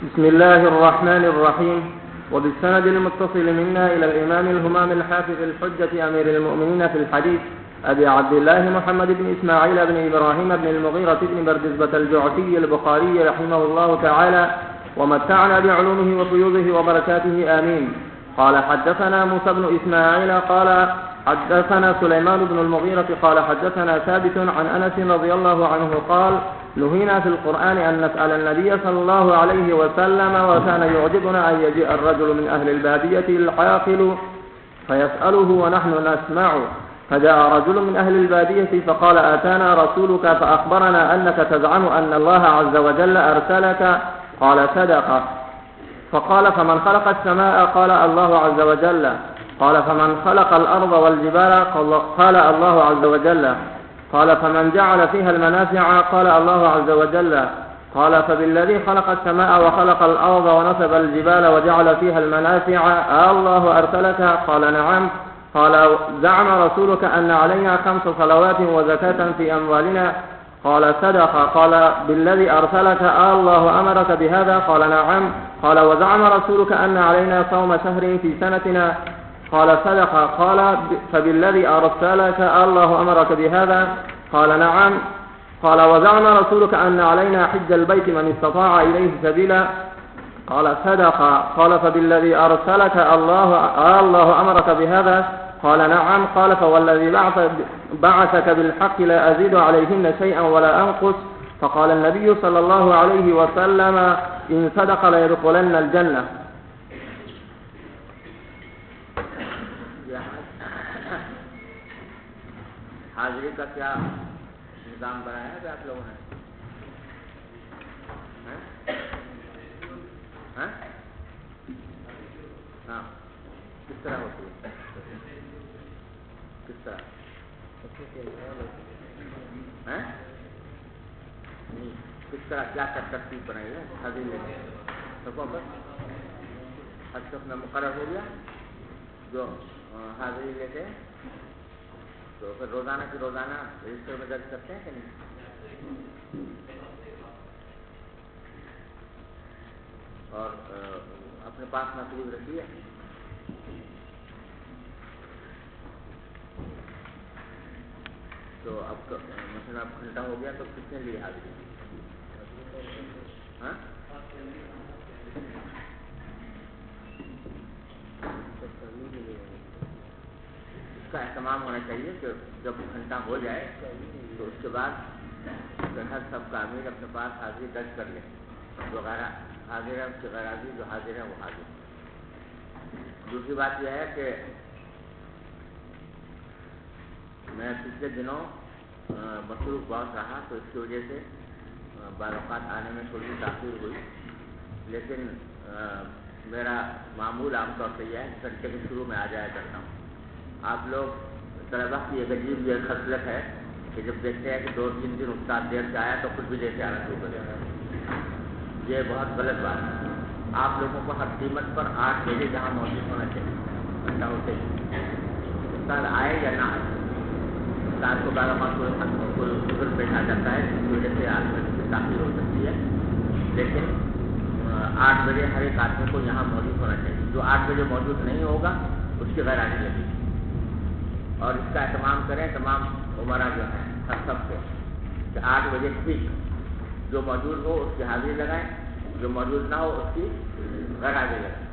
بسم الله الرحمن الرحيم. وبالسند المتصل منا إلى الإمام الهمام الحافظ الحجة أمير المؤمنين في الحديث أبي عبد الله محمد بن إسماعيل بن إبراهيم بن المغيرة بن بردزبة الجعفي البخاري رحمه الله تعالى ومتعنا بعلومه وفيوضه وبركاته آمين. قال حدثنا موسى بن إسماعيل قال حدثنا سليمان بن المغيرة قال حدثنا ثابت عن أنس رضي الله عنه قال نهينا في القرآن أن نسأل النبي صلى الله عليه وسلم وكان يعجبنا أن يجيء الرجل من أهل البادية العاقل فيسأله ونحن نسمع. فجاء رجل من أهل البادية فقال آتانا رسولك فأخبرنا أنك تزعم أن الله عز وجل أرسلك. قال صدق. فقال فمن خلق السماء؟ قال الله عز وجل. قال فمن خلق الأرض والجبال؟ قال الله عز وجل. قال فمن جعل فيها المنافع؟ قال الله عز وجل. قال فبالذي خلق السماء وخلق الأرض ونصب الجبال وجعل فيها المنافع الله أرسلك؟ قال نعم. قال زعم رسولك أن علينا 5 صلوات وزكاة في أموالنا؟ قال صدق. قال بالذي أرسلك الله أمرك بهذا؟ قال نعم. قال وزعم رسولك أن علينا صوم شهر في سنتنا؟ قال صدق. قال فبالذي أرسلك الله أمرك بهذا؟ قال نعم. قال وزعم رسولك أن علينا حج البيت من استطاع إليه سبيلا؟ قال صدق. قال فبالذي أرسلك الله أمرك بهذا؟ قال نعم. قال فوالذي بعثك بالحق لا أزيد عليهن شيئا ولا أنقص. فقال النبي صلى الله عليه وسلم إن صدق ليدخلن الجنة. حاضری کا کیا نظام بنایا ہے آپ لوگوں نے؟ ہاں کس طرح ہوتی ہے؟ کس طرح کس طرح کیا ترتیب بنائی ہے حاضری لینے سبوں پر؟ ہر شخص میں مقرر ہو گیا جو حاضری لیتے ہیں تو پھر روزانہ کی روزانہ رجسٹر میں درج کرتے ہیں کہ نہیں؟ اور اپنے پاس محفوظ رکھی ہے؟ تو اب مثلا اب گھنٹہ ہو گیا تو کتنے لیے حاضری؟ ہاں کا اہتمام ہونا چاہیے کہ جب گھنٹہ ہو جائے تو اس کے بعد ہر سب کا امیر اپنے پاس حاضری درج کر لے. جو غیر حاضر ہے اس کے غیر حاضری، جو حاضر ہے وہ حاضر. دوسری بات یہ ہے کہ میں پچھلے دنوں مصروف بہت رہا تو اس کی وجہ سے بعض اوقات آنے میں تھوڑی تاخیر ہوئی، لیکن میرا معمول عام طور سے یہ ہے کہ گھنٹے کے شروع میں آ جایا کرتا ہوں. آپ لوگ طلبا کی ایک عجیب یہ خصلت ہے کہ جب دیکھتے ہیں کہ 2-3 دن استاد دیر سے آیا تو خود بھی دیر سے آنا شروع کر دیتا ہے. یہ بہت غلط بات ہے. آپ لوگوں کو ہر قیمت پر 8 بجے جہاں موجود ہونا چاہیے گھنٹہ ہوتے ہی. استاد آئے یا نہ آئے، استاد کو بعض کوئی عذر پیش آ جاتا ہے جس کی وجہ سے آدمی کی تاخیر ہو سکتی ہے، لیکن 8 بجے ہر ایک آدمی کو یہاں موجود ہونا چاہیے. جو 8 بجے موجود نہیں ہوگا اس کی غیر حاضری لگے. اور اس کا اہتمام کریں تمام عمرا جو ہیں ہر سب سے کہ 8 بجے ٹھیک جو موجود ہو اس کی حاضری لگائیں، جو موجود نہ ہو اس کی غیر حاضری لگائیں.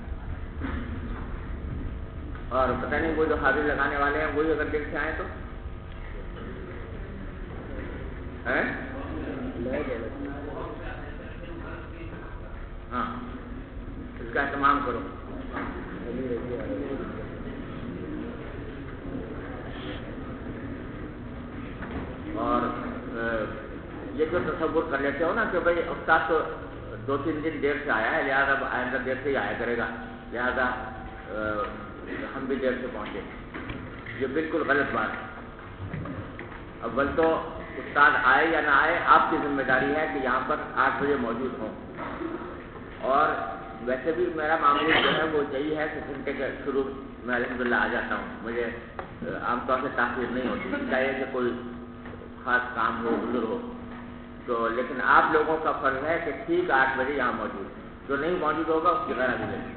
اور پتہ نہیں وہ جو حاضری لگانے والے ہیں وہی اگر دیر سے آئیں تو ہاں اس کا اہتمام کرو. اور یہ جو تصور کر لیتے ہو نا کہ بھائی استاد تو 2-3 دن دیر سے آیا ہے لہٰذا آئندہ دیر سے ہی آیا کرے گا، لہذا ہم بھی دیر سے پہنچے، یہ بالکل غلط بات ہے. اول تو استاد آئے یا نہ آئے آپ کی ذمہ داری ہے کہ یہاں پر 8 بجے موجود ہوں. اور ویسے بھی میرا معمول جو ہے وہ یہی ہے کہ گھنٹے کے شروع میں الحمدللہ آ جاتا ہوں. مجھے عام طور سے تاخیر نہیں ہوتی، چاہیے کہ کوئی خاص کام ہو عذر ہو تو. لیکن آپ لوگوں کا فرض ہے کہ ٹھیک 8 بجے یہاں موجود. جو نہیں موجود ہوگا اس کی غیر حاضری لگے گی۔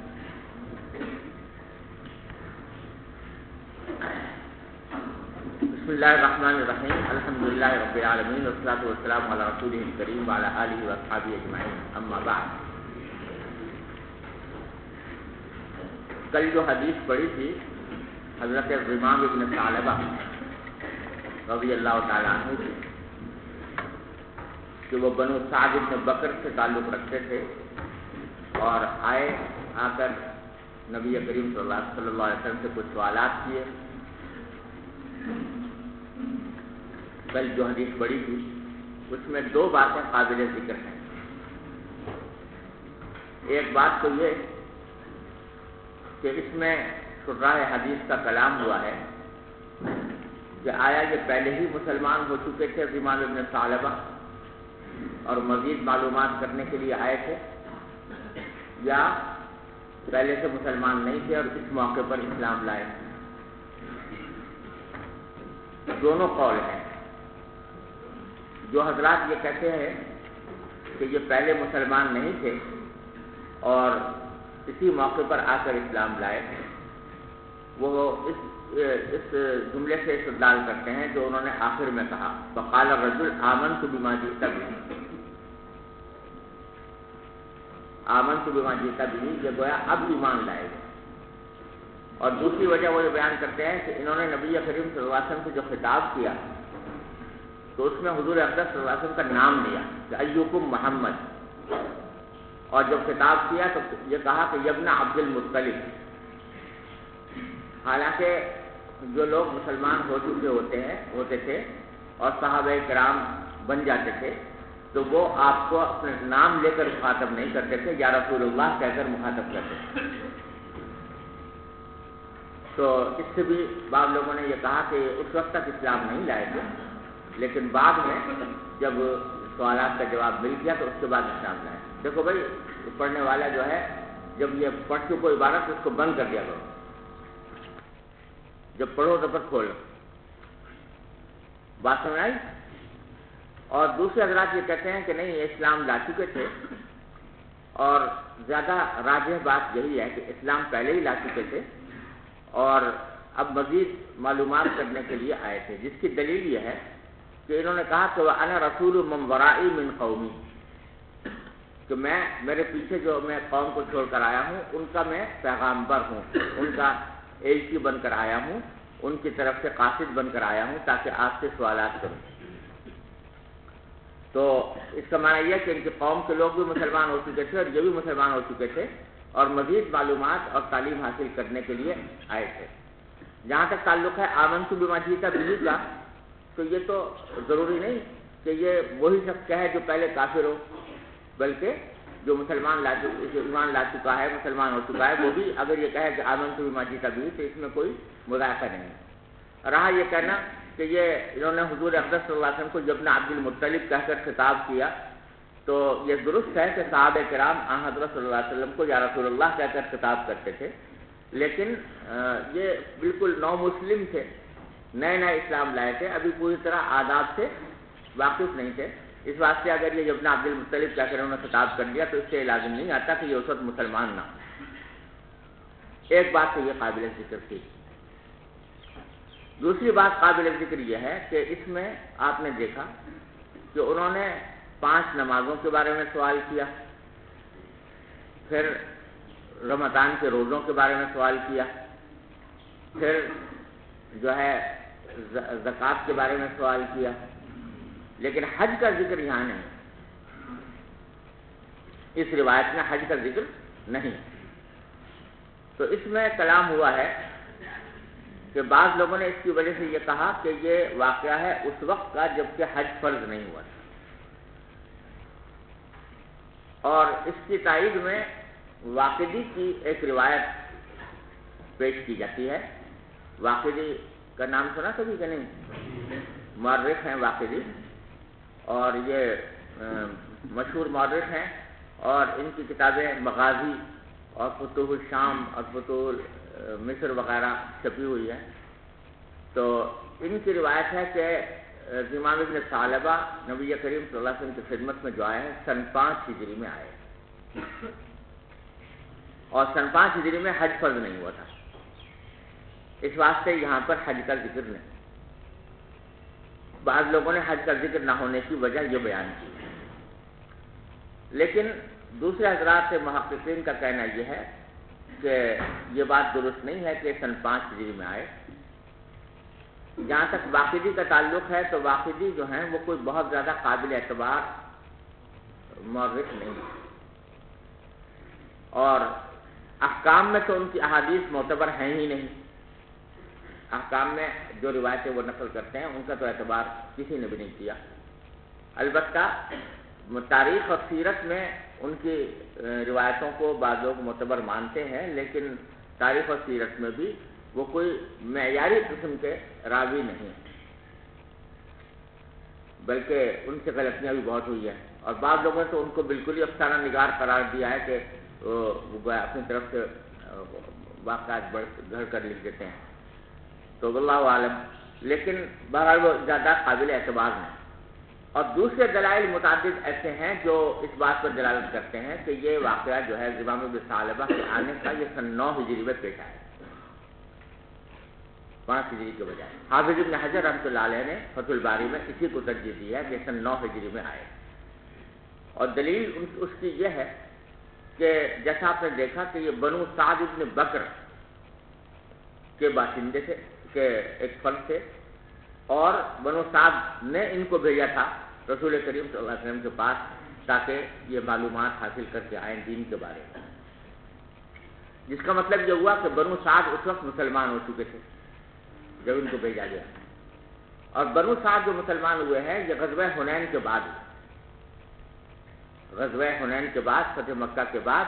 بسم اللہ الرحمن الرحیم، الحمدللہ رب العالمین، والصلاۃ والسلام علی رسولہ الکریم وعلی آلہ واصحابہ اجمعین، اما بعد۔ کل جو حدیث پڑھی تھی حضرت امام ابن ثعلبہ رضی اللہ تعالیٰ عنہ کی، کہ وہ بنو سعد بن بکر سے تعلق رکھتے تھے اور آ کر نبی کریم صلی اللہ علیہ وسلم سے کچھ سوالات کیے۔ کل جو حدیث پڑھی تھی اس میں دو باتیں قابل ذکر ہیں۔ ایک بات تو یہ کہ اس میں شراح حدیث کا کلام ہوا ہے کہ آیا یہ پہلے ہی مسلمان ہو چکے تھے امام ابن ثعلبہ اور مزید معلومات کرنے کے لیے آئے تھے، یا پہلے سے مسلمان نہیں تھے اور اس موقع پر اسلام لائے۔ دونوں قول ہیں۔ جو حضرات یہ کہتے ہیں کہ یہ پہلے مسلمان نہیں تھے اور اسی موقع پر آ کر اسلام لائے، وہ اس جملے سے استدلال کرتے ہیں جو انہوں نے آخر میں کہا، فقال الرجل آمنت بما جئت به، آمنت بما جئت به، یہ گویا اب ایمان لائے گا۔ اور دوسری وجہ وہ یہ بیان کرتے ہیں کہ انہوں نے نبی کریم صلی اللہ علیہ وسلم سے جو خطاب کیا تو اس میں حضور اقدس صلی اللہ علیہ وسلم کا نام لیا کہ ایکم محمد، اور جب خطاب کیا تو یہ کہا کہ یبن عبد المطلب۔ حالانکہ جو لوگ مسلمان ہو چکے ہوتے تھے اور صحابہ کرام بن جاتے تھے تو وہ آپ کو اپنے نام لے کر مخاطب نہیں کرتے تھے، یا رسول اللہ کہہ کر مخاطب کرتے تھے۔ تو اس سے بھی بعض لوگوں نے یہ کہا کہ اس وقت تک اسلام نہیں لائے تھے، لیکن بعد میں جب سوالات کا جواب مل گیا تو اس کے بعد اسلام لائے۔ دیکھو بھائی، پڑھنے والا جو ہے جب یہ پڑھ کے کوئی عبارت اس کو بند کر دیا کرو، جب پڑھو تو پھر کھولو۔ بات سمجھ آئی؟ اور دوسرے حضرات یہ کہتے ہیں کہ نہیں، یہ اسلام لا چکے تھے، اور زیادہ راجح بات یہی ہے کہ اسلام پہلے ہی لا چکے تھے اور اب مزید معلومات کرنے کے لیے آئے تھے، جس کی دلیل یہ ہے کہ انہوں نے کہا کہ وَأَنَا رَسُولُ مَن وَرَائِي مِن قَوْمِي، کہ میرے پیچھے جو میں قوم کو چھوڑ کر آیا ہوں ان کا میں پیغامبر ہوں، ان کا ایلچی بن کر آیا ہوں، ان کی طرف سے قاصد بن کر آیا ہوں تاکہ آپ سے سوالات کروں۔ تو اس کا معنی یہ ہے کہ ان کی قوم کے لوگ بھی مسلمان ہو چکے تھے اور یہ بھی مسلمان ہو چکے تھے اور مزید معلومات اور تعلیم حاصل کرنے کے لیے آئے تھے۔ جہاں تک تعلق ہے آمنت بما جئت به کا، تو یہ تو ضروری نہیں کہ یہ وہی شخص کہے جو پہلے کافر ہو، بلکہ جو ایمان لا چکا ہے، مسلمان ہو چکا ہے، وہ بھی اگر یہ کہے کہ آمنت بما جئت به تو اس میں کوئی مذاکرہ نہیں۔ رہا یہ کہنا کہ یہ انہوں نے حضور اقدس صلی اللہ علیہ وسلم کو یبن عبد المطلب کہہ کر خطاب کیا، تو یہ درست ہے کہ صحابہ کرام حضرت صلی اللہ علیہ وسلم کو یا رسول اللہ کہہ کر خطاب کرتے تھے، لیکن یہ بالکل نو مسلم تھے، نئے اسلام لائے تھے، ابھی پوری طرح آداب سے واقف نہیں تھے۔ اس واسطے اگر یہ یبن عبد المطلب کہہ کر انہوں نے خطاب کر دیا تو اس سے لازم نہیں آتا کہ یہ اس وقت مسلمان نہ ہو۔ ایک بات تو یہ قابل ذکر تھی۔ دوسری بات قابل ذکر یہ ہے کہ اس میں آپ نے دیکھا کہ انہوں نے 5 نمازوں کے بارے میں سوال کیا، پھر رمضان کے روزوں کے بارے میں سوال کیا، پھر جو ہے زکوٰۃ کے بارے میں سوال کیا، لیکن حج کا ذکر یہاں نہیں، اس روایت میں حج کا ذکر نہیں۔ تو اس میں کلام ہوا ہے کہ بعض لوگوں نے اس کی وجہ سے یہ کہا کہ یہ واقعہ ہے اس وقت کا جب کہ حج فرض نہیں ہوا تھا، اور اس کی تائید میں واقدی کی ایک روایت پیش کی جاتی ہے۔ واقدی کا نام سنا کبھی کہ نہیں؟ مورخ ہیں واقدی، اور یہ مشہور مورخ ہیں، اور ان کی کتابیں مغازی اور فتوح الشام اور فتوح مصر وغیرہ چھپی ہوئی ہے۔ تو ان کی روایت ہے کہ امام ابن ثعلبہ نبی کریم صلی اللہ علیہ وسلم کی خدمت میں جو آئے ہیں سن 5 ہجری میں آئے، اور سن 5 ہجری میں حج فرض نہیں ہوا تھا، اس واسطے یہاں پر حج کا ذکر نہیں۔ بعض لوگوں نے حج کا ذکر نہ ہونے کی وجہ یہ بیان کی، لیکن دوسرے حضرات سے محققین کا کہنا یہ ہے کہ یہ بات درست نہیں ہے کہ سن 5 ہجری میں آئے۔ جہاں تک واقعی کا تعلق ہے تو واقعی جو ہیں وہ کوئی بہت زیادہ قابل اعتبار مورخ نہیں ہے، اور احکام میں تو ان کی احادیث معتبر ہیں ہی نہیں۔ احکام میں جو روایتیں وہ نقل کرتے ہیں ان کا تو اعتبار کسی نے بھی نہیں کیا۔ البتہ تاریخ اور سیرت میں ان کی روایتوں کو بعض لوگ معتبر مانتے ہیں، لیکن تاریخ اور سیرت میں بھی وہ کوئی معیاری قسم کے راوی نہیں، بلکہ ان سے غلطیاں بھی بہت ہوئی ہیں، اور بعض لوگوں نے تو ان کو بالکل ہی افسانہ نگار قرار دیا ہے کہ وہ اپنی طرف سے واقعات گھڑ کر لکھ دیتے ہیں، تو واللہ عالم، لیکن بہرحال وہ زیادہ قابل اعتبار ہیں۔ اور دوسرے دلائل متعدد ایسے ہیں جو اس بات پر دلالت کرتے ہیں کہ یہ واقعہ جو ہے زمام بن ثعلبہ کے آنے کا یہ سن 9 ہجری میں پیش آیا، 5 ہجری کے بجائے۔ حافظ ابن حجر رحمۃ اللہ علیہ نے فتح الباری میں اسی کو ترجیح دی ہے کہ سن 9 ہجری میں آئے، اور دلیل اس کی یہ ہے کہ جیسا آپ نے دیکھا کہ یہ بنو سعد ابن بکر کے باشندے تھے، کہ ایک فرد تھے، اور بنو سعد نے ان کو بھیجا تھا رسول کریم صلی اللہ علیہ وسلم کے پاس تاکہ یہ معلومات حاصل کر کے آئیں دین کے بارے میں، جس کا مطلب یہ ہوا کہ بنو سعد اس وقت مسلمان ہو چکے تھے جب ان کو بھیجا گیا، اور بنو سعد جو مسلمان ہوئے ہیں یہ غزوہ حنین کے بعد، غزوہ حنین کے بعد، فتح مکہ کے بعد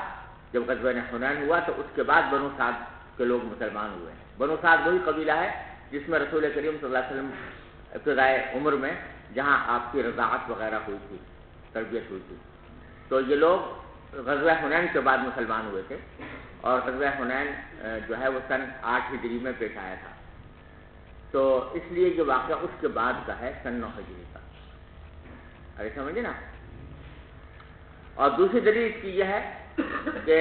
جب غزوہ حنین ہوا تو اس کے بعد بنو سعد کے لوگ مسلمان ہوئے ہیں۔ بنو سعد وہی قبیلہ ہے جس میں رسول کریم صلی اللہ علیہ وسلم ابتدائے عمر میں جہاں آپ کی رضاعت وغیرہ ہوئی تھی، تربیت ہوئی تھی، تو یہ لوگ غزوہ حنین کے بعد مسلمان ہوئے تھے، اور غزوہ حنین جو ہے وہ سن 8 ہجری میں پیش آیا تھا، تو اس لیے یہ واقعہ اس کے بعد کا ہے، سن 9 ہجری کا۔ ارے سمجھے نا؟ اور دوسری دلیل اس کی یہ ہے کہ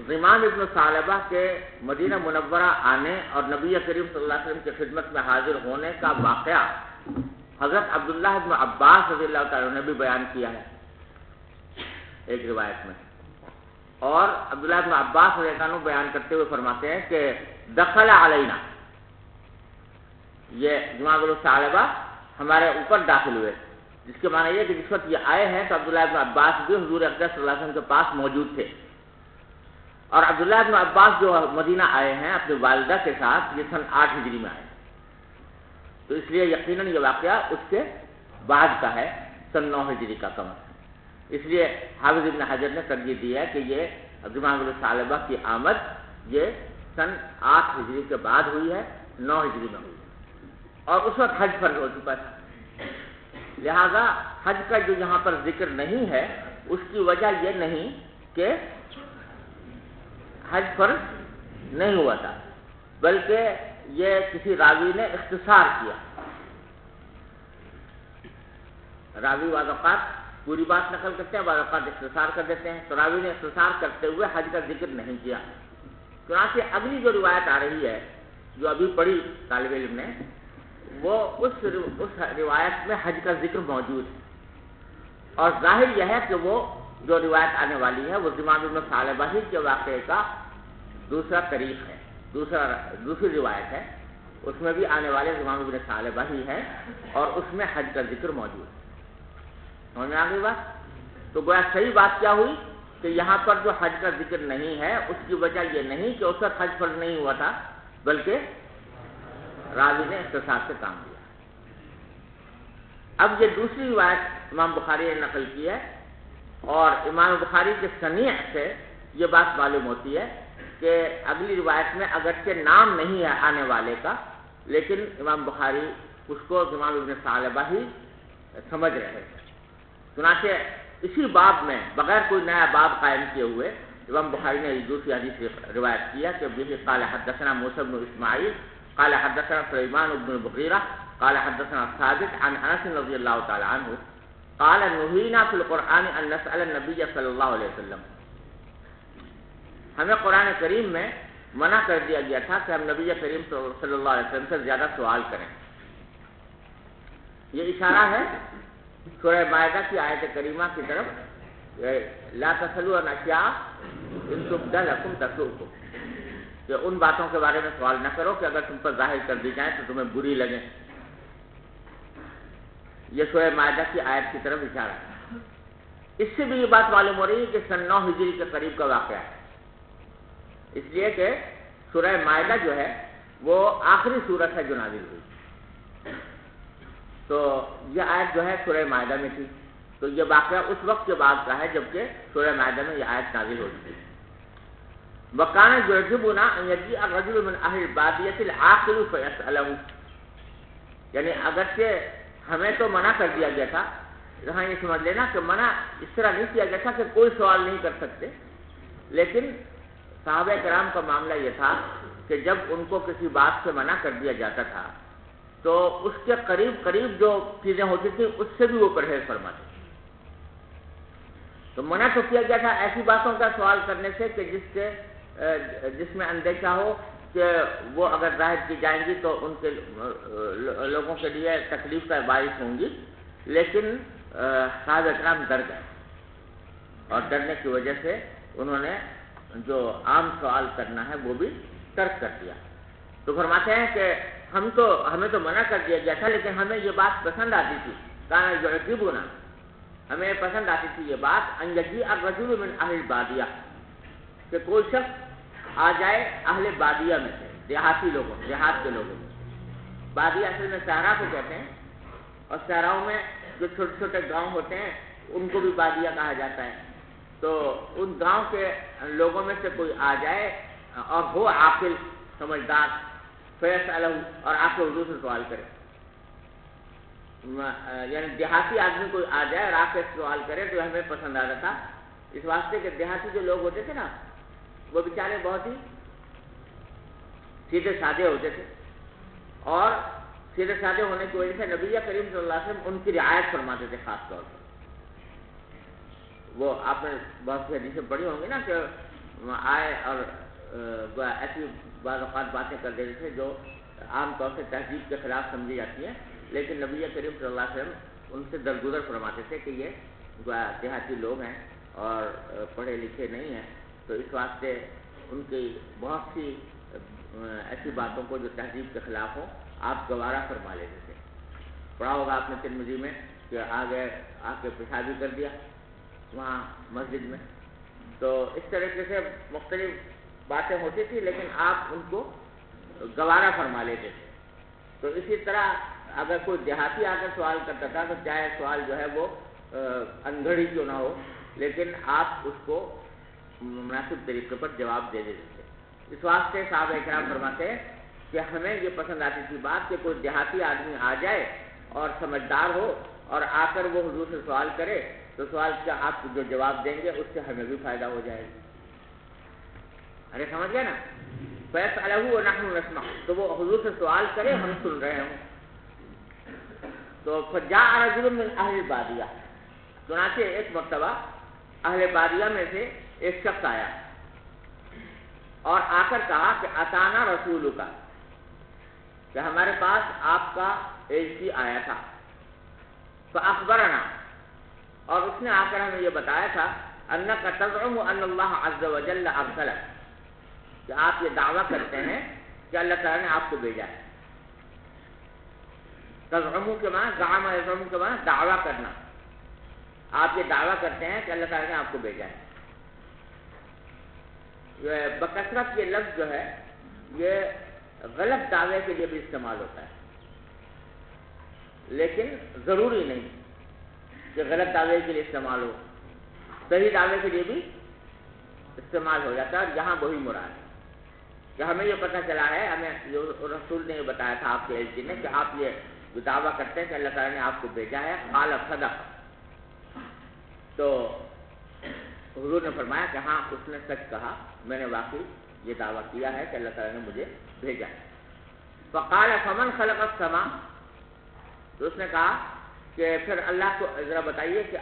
غمام ابن ثعلبہ کے مدینہ منورہ آنے اور نبی کریم صلی اللہ علیہ وسلم کی خدمت میں حاضر ہونے کا واقعہ حضرت عبداللہ ابن عباس رضی اللہ تعالیٰ نے بھی بیان کیا ہے ایک روایت میں، اور عبداللہ ابن عباس رضی اللہ عنہ بیان کرتے ہوئے فرماتے ہیں کہ دخل علینا، یہ غمام ابن ثعلبہ ہمارے اوپر داخل ہوئے، جس کے معنی یہ کہ جس وقت یہ آئے ہیں تو عبداللہ ابن عباس بھی حضور اقدس صلی اللہ علیہ وسلم کے پاس موجود تھے، اور عبداللہ ابن عباس جو مدینہ آئے ہیں اپنی والدہ کے ساتھ یہ سن 8 ہجری میں آئے، تو اس لیے یقیناً یہ واقعہ اس کے بعد کا ہے، سن 9 ہجری کا کم از کم۔ اس لیے حافظ ابن حجر نے ترجیح دی ہے کہ یہ غمام ابن ثعلبہ کی آمد یہ سن 8 ہجری کے بعد ہوئی ہے، 9 ہجری میں ہوئی ہے، اور اس وقت حج فرض ہو چکا تھا، لہذا حج کا جو یہاں پر ذکر نہیں ہے اس کی وجہ یہ نہیں کہ حج فرض نہیں ہوا تھا، بلکہ یہ کسی راوی نے اختصار کیا۔ راوی بعض اوقات پوری بات نقل کرتے ہیں، بعض اوقات اختصار کر دیتے ہیں، تو راوی نے اختصار کرتے ہوئے حج کا ذکر نہیں کیا۔ چنانچہ اگلی جو روایت آ رہی ہے جو ابھی پڑھی طالب علم نے، وہ اس روایت میں حج کا ذکر موجود ہے، اور ظاہر یہ ہے کہ وہ جو روایت آنے والی ہے وہ غمام ابن ثعلبہ ہی کے واقعے کا دوسرا طریق ہے، دوسری روایت ہے، اس میں بھی آنے والے غمام ابن ثعلبہ ہی ہے، اور اس میں حج کا ذکر موجود ہے۔ سمجھ میں آ گئی بات؟ تو گویا صحیح بات کیا ہوئی کہ یہاں پر جو حج کا ذکر نہیں ہے اس کی وجہ یہ نہیں کہ اس وقت حج فرض نہیں ہوا تھا، بلکہ راوی نے اختصار سے کام لیا۔ اب یہ دوسری روایت امام بخاری نے نقل کی ہے، اور امام بخاری کے صنیع سے یہ بات معلوم ہوتی ہے کہ اگلی روایت میں اگرچہ نام نہیں ہے آنے والے کا، لیکن امام بخاری اس کو غمام ابن ثعلبہ ہی سمجھ رہے ہیں۔ چنانچہ اسی باب میں بغیر کوئی نیا باب قائم کیے ہوئے امام بخاری نے دوسری حدیث روایت کیا کہ به قال حدثنا موسى بن اسماعیل قال حدثنا سلیمان بن المغیرہ قال حدثنا ثابت عن انس رضی اللہ تعالی عنہ قال نهينا في القرآن ان نسأل النبي صلی اللہ علیہ وسلم، ہمیں قرآن کریم میں منع کر دیا گیا تھا کہ ہم نبی کریم صلی اللہ علیہ وسلم سے زیادہ سوال کریں. یہ اشارہ ہے سورہ مائدہ کی آیت کریمہ کی طرف، لا تسألوا عن اشیاء ان تبد لکم تسؤکم، کہ ان باتوں کے بارے میں سوال نہ کرو کہ اگر تم پر ظاہر کر دی جائیں تو تمہیں بری لگیں. یہ سورہ مائدہ کی آیت کی طرف اشارہ ہے. اس سے بھی یہ بات معلوم ہو رہی ہے کہ سن 9 ہجری کے قریب کا واقعہ ہے، اس لیے کہ سورہ مائدہ جو ہے وہ آخری سورت ہے جو نازل ہوئی. تو یہ آیت جو ہے سورہ مائدہ میں تھی، تو یہ واقعہ اس وقت کے بعد کا ہے جبکہ سورہ مائدہ میں یہ آیت نازل ہو چکی. وَكَانَ يُعْجِبُنَا أَن يَجِيءَ الرَّجُلُ مِنْ أَهْلِ الْبَادِيَةِ الْعَاقِلُ فَيَسْأَلَهُ، یعنی اگرچہ ہمیں تو منع کر دیا گیا تھا، یہاں یہ سمجھ لینا کہ منع اس طرح نہیں کیا گیا تھا کہ کوئی سوال نہیں کر سکتے، لیکن صحابہ کرام کا معاملہ یہ تھا کہ جب ان کو کسی بات سے منع کر دیا جاتا تھا تو اس کے قریب قریب جو چیزیں ہوتی تھیں اس سے بھی وہ پرہیز فرماتے. تو منع تو کیا گیا تھا ایسی باتوں کا سوال کرنے سے کہ جس میں اندیشہ ہو کہ وہ اگر ظاہر کی جائیں گی تو ان کے لوگوں کے لیے تکلیف کا باعث ہوں گی، لیکن صحابہ کرام ڈر گئے اور ڈرنے کی وجہ سے انہوں نے جو عام سوال کرنا ہے وہ بھی ترک کر دیا. تو فرماتے ہیں کہ ہمیں تو منع کر دیا گیا تھا لیکن ہمیں یہ بات پسند آتی تھی، کانا یعجبنا، ہمیں پسند آتی تھی یہ بات، ان یجیء الرجل من اہل البادیہ، کہ کوئی شخص آ جائے اہل بادیہ میں سے، دیہاتی لوگوں، دیہات کے لوگوں. بادیہ اصل میں صحرا کو کہتے ہیں، اور صحراؤں میں جو چھوٹے چھوٹے گاؤں ہوتے ہیں ان کو بھی بادیہ کہا جاتا ہے. تو ان گاؤں کے لوگوں میں سے کوئی آ جائے اور ہو عاقل، سمجھدار، فیسألہ، اور آپ کے حضور سے سوال کرے، یعنی دیہاتی آدمی کوئی آ جائے اور آپ سے سوال کرے تو ہمیں پسند آتا تھا، اس واسطے کہ دیہاتی جو لوگ ہوتے تھے نا وہ بیچارے بہت ہی سیدھے سادے ہوتے تھے، اور سیدھے سادے ہونے کی وجہ سے نبی کریم صلی اللہ علیہ وسلم ان کی رعایت فرماتے تھے. خاص طور پر وہ آپ نے بہت سی حدیثیں پڑھی ہوں گی نا کہ آئے اور ایسی بعض اوقات باتیں کر دیتے تھے جو عام طور سے تہذیب کے خلاف سمجھی جاتی ہیں، لیکن نبی کریم صلی اللہ علیہ وسلم ان سے درگزر فرماتے تھے کہ یہ دیہاتی لوگ ہیں اور پڑھے لکھے نہیں ہیں، تو اس واسطے ان کی بہت سی ایسی باتوں کو جو تہذیب کے خلاف ہوں آپ گوارا فرما لیتے تھے. پڑھا ہوگا آپ نے ترمذی میں کہ آگے آ کے پیشابی کر دیا وہاں مسجد میں. تو اس طریقے سے مختلف باتیں ہوتی تھی لیکن آپ ان کو گوارا فرما لیتے تھے. تو اسی طرح اگر کوئی دیہاتی آ کر سوال کرتا تھا تو چاہے سوال جو ہے وہ انگڑھی کیوں نہ ہو لیکن آپ اس کو مناسب طریقے پر جواب دے دیتے تھے. اس واسطے صحابہ کرام فرماتے ہیں کہ ہمیں یہ پسند آتی تھی بات کہ کوئی دیہاتی آدمی آ جائے اور سمجھدار ہو اور آ کر وہ حضور سے سوال کرے تو سوال کا آپ جو جواب دیں گے اس سے ہمیں بھی فائدہ ہو جائے گا. ارے سمجھ گئے نا؟ فَيَسْأَلَهُ وَنَحْنُ نَسْمَعُ، تو وہ حضور سے سوال کرے ہم سن رہے ہوں. تو فَجَاءَ رَجُلٌ مِّنْ أَهْلِ الْبَادِيَةِ، چنانچہ ایک مرتبہ اہل بادیہ میں سے ایک شخص آیا اور آ کر کہا کہ اتانا رسول کا، کہ ہمارے پاس آپ کا ایجنسی آیا تھا. فَأَخْبَرَنَا، اور اس نے آ کر ہمیں یہ بتایا تھا أَنَّكَ تَزْعُمُ أَنَّ اللَّهَ عَزَّ وَجَلَّ أَرْسَلَكَ، کہ آپ یہ دعویٰ کرتے ہیں کہ اللہ تعالیٰ نے آپ کو بھیجا ہے. تزعمو کے معنی زعم یزعم کے معنی دعویٰ کرنا، آپ یہ دعویٰ کرتے ہیں کہ اللہ تعالیٰ نے آپ کو بھیجا ہے. بکثرت یہ لفظ جو ہے یہ غلط دعوے کے لیے بھی استعمال ہوتا ہے، لیکن ضروری نہیں کہ غلط دعوے کے لیے استعمال ہو، صحیح دعوے کے لیے بھی استعمال ہو جاتا ہے. اور یہاں وہی مراد ہے کہ ہمیں یہ پتہ چلا ہے، ہمیں رسول نے یہ بتایا تھا آپ کے ایجنسی نے کہ آپ یہ دعویٰ کرتے ہیں کہ اللہ تعالیٰ نے آپ کو بھیجا ہے. قال صدق، تو حضور نے فرمایا کہ ہاں اس نے سچ کہا، میں نے واقعی یہ دعویٰ کیا ہے کہ اللہ تعالیٰ نے مجھے بھیجا ہے. فقال فمن خلق السماء، تو اس نے کہا کہ پھر اللہ کو ذرا بتائیے کہ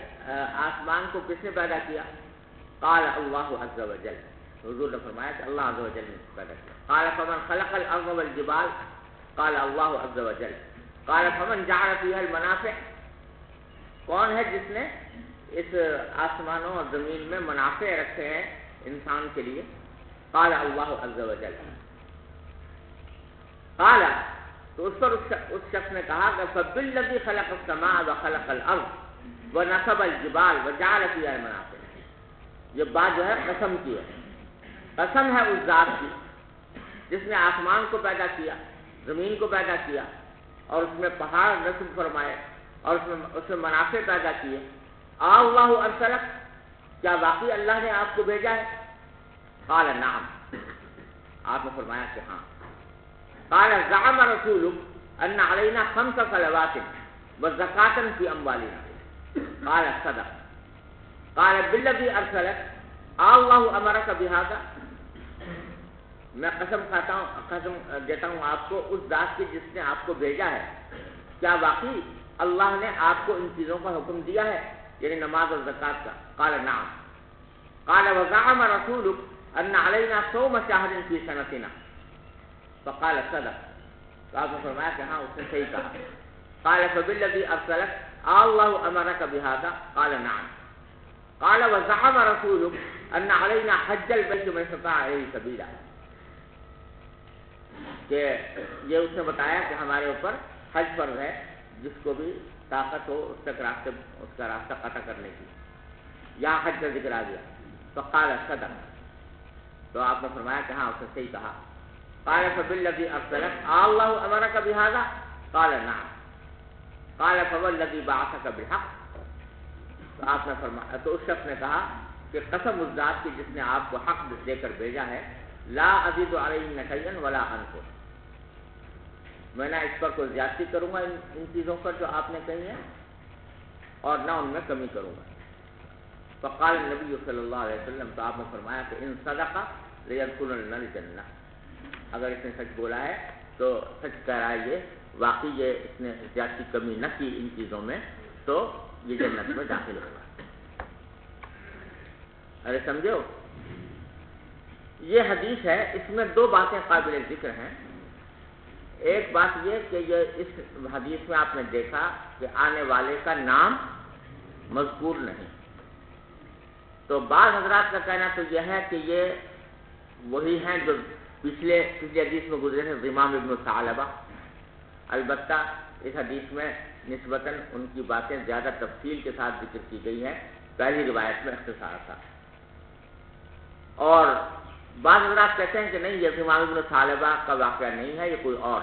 آسمان کو کس نے پیدا کیا؟ قال اللہ عز وجل، حضور نے فرمایا کہ اللہ عز و جل نے پیدا کیا. قال فمن خلق الارض والجبال قال اللہ عز و جل. قال فمن جعل فيها المنافع, کون ہے جس نے اس آسمانوں اور زمین میں منافع رکھے ہیں انسان کے لیے؟ قال اللہ عز و جل. قال, تو اس پر اس شخص نے کہا کہ فبالذی خلق السماء وخلق الارض ونصب الجبال وجعل فيها المنافع. یہ بات جو ہے قسم کی ہے, قسم ہے اس ذات کی جس نے آسمان کو پیدا کیا, زمین کو پیدا کیا, اور اس میں پہاڑ نصب فرمائے, اور اس میں منافع پیدا کیے. اللہ ارسلک, کیا واقعی اللہ نے آپ کو بھیجا ہے؟ قال نعم, آپ نے فرمایا کہ ہاں. قال زعم رسولک ان علینا 5 صلوات وزکاة فی اموالنا. قال صدق. قال بالذی ارسلک اللہ امرک بہذا. میں قسم دیتا ہوں آپ کو اس ذات کی جس نے آپ کو بھیجا ہے, کیا واقعی اللہ نے آپ کو ان چیزوں کا حکم دیا ہے, یعنی نماز اور زکوٰۃ کا؟ قال نعم. قال وزعم رسولک ان علینا صوم شہر فی سنتنا. فقال صدق. تو آپ نے فرمایا کہ ہاں اس نے صحیح کہا. قال فبالذی ارسلک اللہ امرک بہذا. قال نعم. قال وزعم رسولک ان علینا حج البیت من استطاع الیہ سبیلا. کہ یہ اس نے بتایا کہ ہمارے اوپر حج فرض ہے, جس کو بھی طاقت ہو اس کا راستہ قطع کرنے کی. یہاں حج کا ذکر آ گیا. تو قال صدق. تو آپ نے فرمایا کہ ہاں اس نے صحیح کہا. قال فبالذی ارسلک اللہ امرک بہذا. قال نعم. قال فوالذی بعثک بالحق. تو آپ نے فرمایا, تو اس شخص نے کہا کہ قسم اس ذات کی جس نے آپ کو حق دے کر بھیجا ہے, لا ازید علیہن شیئا ولا انقص. میں نہ اس پر کوئی زیادتی کروں گا ان چیزوں پر جو آپ نے کہی ہیں, اور نہ ان میں کمی کروں گا. فقال النبی صلی اللہ علیہ وسلم. تو آپ نے فرمایا کہ ان صدق لیدخلن الجنہ. اگر اس نے سچ بولا ہے تو سچ کہہ رہا ہے, یہ واقعی یہ اس نے زیادتی کمی نہ کی ان چیزوں میں, تو یہ جنت میں داخل ہوگا. ارے سمجھو, یہ حدیث ہے, اس میں 2 باتیں قابل ذکر ہیں. ایک بات یہ کہ یہ اس حدیث میں آپ نے دیکھا کہ آنے والے کا نام مذکور نہیں. تو بعض حضرات کا کہنا تو یہ ہے کہ یہ وہی ہیں جو پچھلے حدیث میں گزرے ہیں, ضمام ابن ثعلبہ. البتہ اس حدیث میں نسبتاً ان کی باتیں زیادہ تفصیل کے ساتھ ذکر کی گئی ہیں, پہلی روایت میں اختصار تھا. اور بعض حضرات کہتے ہیں کہ نہیں, یہ ضمام ابن ثعلبہ کا واقعہ نہیں ہے, یہ کوئی اور.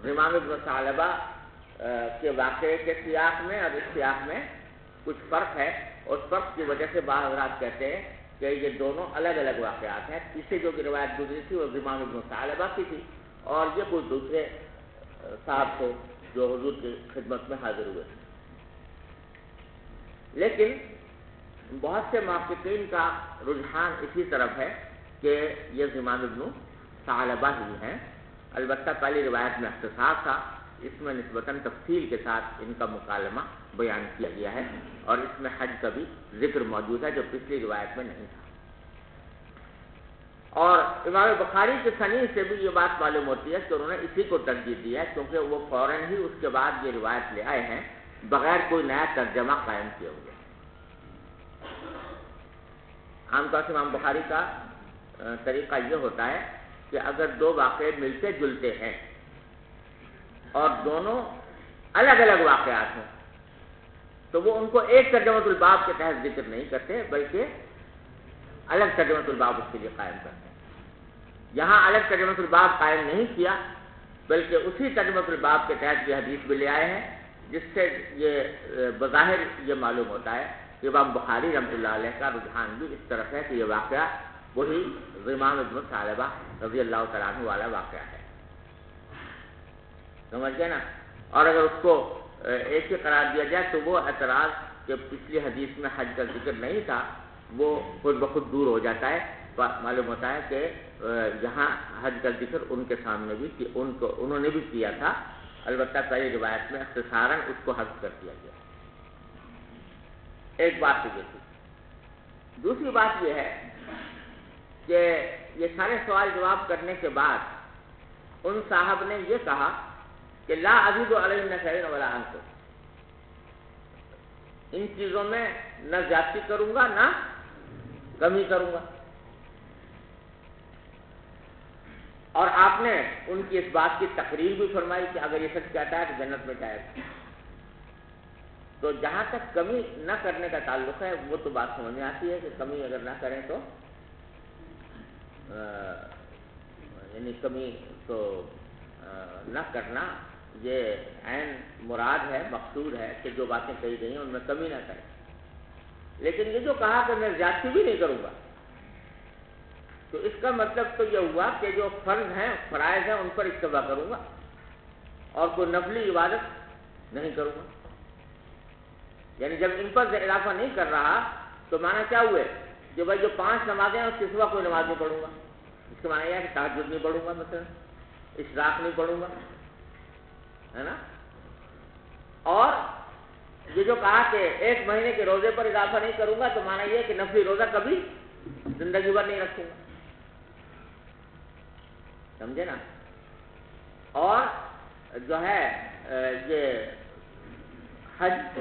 ضمام ابن ثعلبہ کے واقعے کے سیاق میں اور اس سیاق میں کچھ فرق ہے. اس فرق کی وجہ سے بعض حضرات کہتے ہیں کہ یہ دونوں الگ الگ واقعات ہیں. پیچھے جو روایت گزری تھی وہ ضمام ابن ثعلبہ کی تھی, اور یہ کوئی دوسرے صاحب تھے جو حضور کی خدمت میں حاضر ہوئے. لیکن بہت سے محققین کا رجحان اسی طرف ہے کہ یہ ضمام ابن ثعلبہ ہی ہیں. البتہ پہلی روایت میں اختصار تھا, اس میں نسبتاً تفصیل کے ساتھ ان کا مکالمہ بیان کیا گیا ہے, اور اس میں حج کا بھی ذکر موجود ہے جو پچھلی روایت میں نہیں تھا. اور امام بخاری کے صنیع سے بھی یہ بات معلوم ہوتی ہے کہ انہوں نے اسی کو ترجیح دی ہے, کیونکہ وہ فوراً ہی اس کے بعد یہ روایت لے آئے ہیں بغیر کوئی نیا ترجمہ قائم کیے ہوئے. عام طور سے امام بخاری کا طریقہ یہ ہوتا ہے کہ اگر 2 واقعے ملتے جلتے ہیں اور دونوں الگ الگ واقعات ہیں تو وہ ان کو ایک ترجمۃ الباب کے تحت ذکر نہیں کرتے, بلکہ الگ ترجمۃ الباب اس کے لیے قائم کرتے ہیں. یہاں الگ ترجمۃ الباب قائم نہیں کیا, بلکہ اسی ترجمۃ الباب کے تحت یہ حدیث بھی لے آئے ہیں, جس سے یہ بظاہر یہ معلوم ہوتا ہے کہ امام بخاری رحمۃ اللہ علیہ کا رجحان بھی اس طرف ہے کہ یہ واقعہ وہی ضمام ابن ثعلبہ رضی اللہ تعالیٰ عنہ والا واقعہ ہے. سمجھ گئے نا. اور اگر اس کو ایک ہی قرار دیا جائے تو وہ اعتراض کہ پچھلی حدیث میں حج کا ذکر نہیں تھا وہ خود بخود دور ہو جاتا ہے. معلوم ہوتا ہے کہ یہاں حج کا ذکر ان کے سامنے بھی انہوں نے بھی کیا تھا, البتہ پہلی روایت میں اختصاراً اس کو حذف کر دیا گیا. ایک بات تو یہ تھی. دوسری بات یہ ہے کہ یہ سارے سوال جواب کرنے کے بعد ان صاحب نے یہ کہا کہ لا ازید علیہم شیئا ولا انقص، ان چیزوں میں نہ زیادتی کروں گا نہ کمی کروں گا. اور آپ نے ان کی اس بات کی تقریر بھی فرمائی کہ اگر یہ سچ کہتا ہے تو جنت میں جائے گا. تو جہاں تک کمی نہ کرنے کا تعلق ہے وہ تو بات سمجھ میں آتی ہے کہ کمی اگر نہ کریں تو یعنی کمی تو نہ کرنا یہ عین مراد ہے، مقصود ہے کہ جو باتیں کہی گئی ہیں ان میں کمی نہ کریں. لیکن یہ جو کہا کہ میں زیادتی بھی نہیں کروں گا، تو اس کا مطلب تو یہ ہوا کہ جو فرض ہیں فرائض ہیں ان پر اکتفا کروں گا اور کوئی نفلی عبادت نہیں کروں گا. یعنی جب ان پر اضافہ نہیں کر رہا تو معنی کیا ہوئے کہ بھائی جو 5 نمازیں ہیں اس کے سوا کوئی نماز نہیں پڑھوں گا. اس کا معنی یہ ہے کہ تہجد نہیں پڑھوں گا، مثلا اشراق نہیں پڑھوں گا، ہے نا. اور یہ جو کہا کہ 1 مہینے کے روزے پر اضافہ نہیں کروں گا تو معنی یہ ہے کہ نفلی روزہ کبھی زندگی بھر نہیں رکھوں گا. سمجھے نا. اور جو ہے یہ حج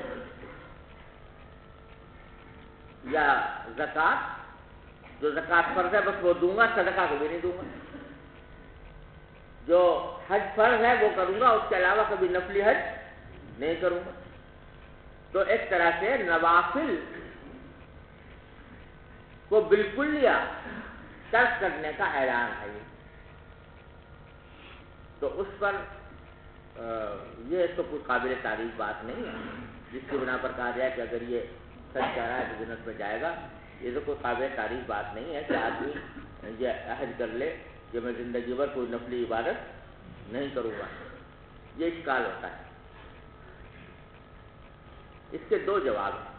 یا زکوٰۃ، جو زکوٰۃ فرض ہے بس وہ دوں گا، صدقہ کبھی نہیں دوں گا. جو حج فرض ہے وہ کروں گا، اس کے علاوہ کبھی نفلی حج نہیں کروں گا. تو ایک طرح سے نوافل کو بالکل یا ترک کرنے کا اعلان ہے یہ. تو اس پر یہ تو کوئی قابل تعریف بات نہیں ہے جس کی بنا پر کہا جائے کہ اگر یہ سچ کہہ رہا ہے تو جنت میں جائے گا. یہ تو کوئی قابل تعریف بات نہیں ہے کہ آدمی یہ عہد کر لے کہ میں زندگی بھر کوئی نفلی عبادت نہیں کروں گا. یہ اشکال ہوتا ہے. اس کے 2 جواب ہیں.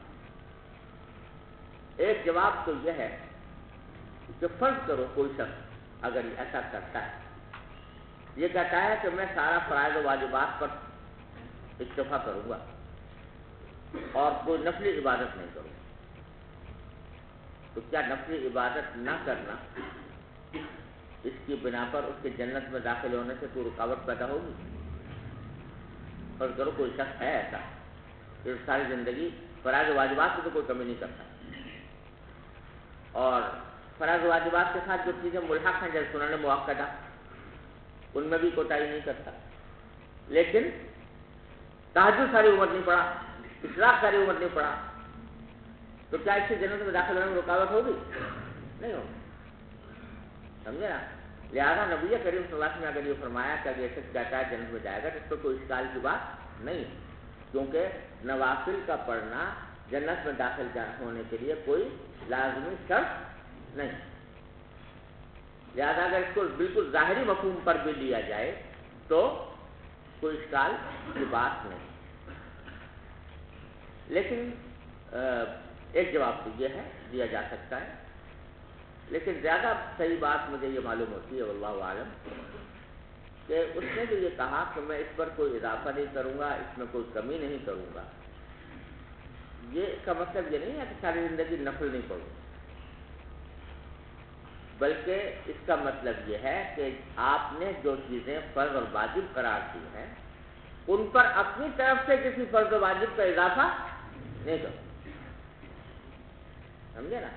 ایک جواب تو یہ ہے کہ فرض کرو کوئی شخص اگر ایسا کرتا ہے، یہ کہتا ہے کہ میں سارا فرائض و واجبات پر اکتفا کروں گا اور کوئی نفلی عبادت نہیں کروں گا. تو کیا نفلی عبادت نہ کرنا اس کی بنا پر اس کے جنت میں داخل ہونے سے کوئی رکاوٹ پیدا ہوگی؟ فرض کرو کوئی شخص ہے ایسا کہ ساری زندگی فرائض و واجبات کی تو کوئی کمی نہیں کرتا، اور فرائض و واجبات کے ساتھ جو چیزیں ملحق ہیں جیسے سنن مؤکدہ ان میں بھی کوتاہی نہیں کرتا، لیکن تہجد ساری عمر نہیں پڑھا، اشراق ساری عمر نہیں پڑھا، تو کیا اس سے جنت میں داخل ہونے میں رکاوٹ ہوگی؟ نہیں ہوگی. سمجھے نا. لہٰذا نبی کریم صلی اللہ علیہ وسلم نے اگر یہ فرمایا کہ اگر یہ شخص کہتا ہے جنت میں جائے گا تو اس پر کوئی اشکال کی بات نہیں، کیونکہ نوافل کا پڑھنا جنت میں داخل ہونے کے لیے کوئی لازمی شرط نہیں. لہٰذا اگر اس کو بالکل ظاہری مفہوم پر بھی لیا جائے تو کوئی اشکال کی بات نہیں. لیکن ایک جواب تو یہ ہے دیا جا سکتا ہے، لیکن زیادہ صحیح بات مجھے یہ معلوم ہوتی ہے واللہ عالم کہ اس نے جو یہ کہا کہ میں اس پر کوئی اضافہ نہیں کروں گا، اس میں کوئی کمی نہیں کروں گا، یہ اس کا مطلب یہ نہیں ہے کہ ساری زندگی نفل نہیں پڑھوں گا، بلکہ اس کا مطلب یہ ہے کہ آپ نے جو چیزیں فرض اور واجب قرار دی ہیں ان پر اپنی طرف سے کسی فرض و واجب کا اضافہ نہیں کرو. سمجھے نا.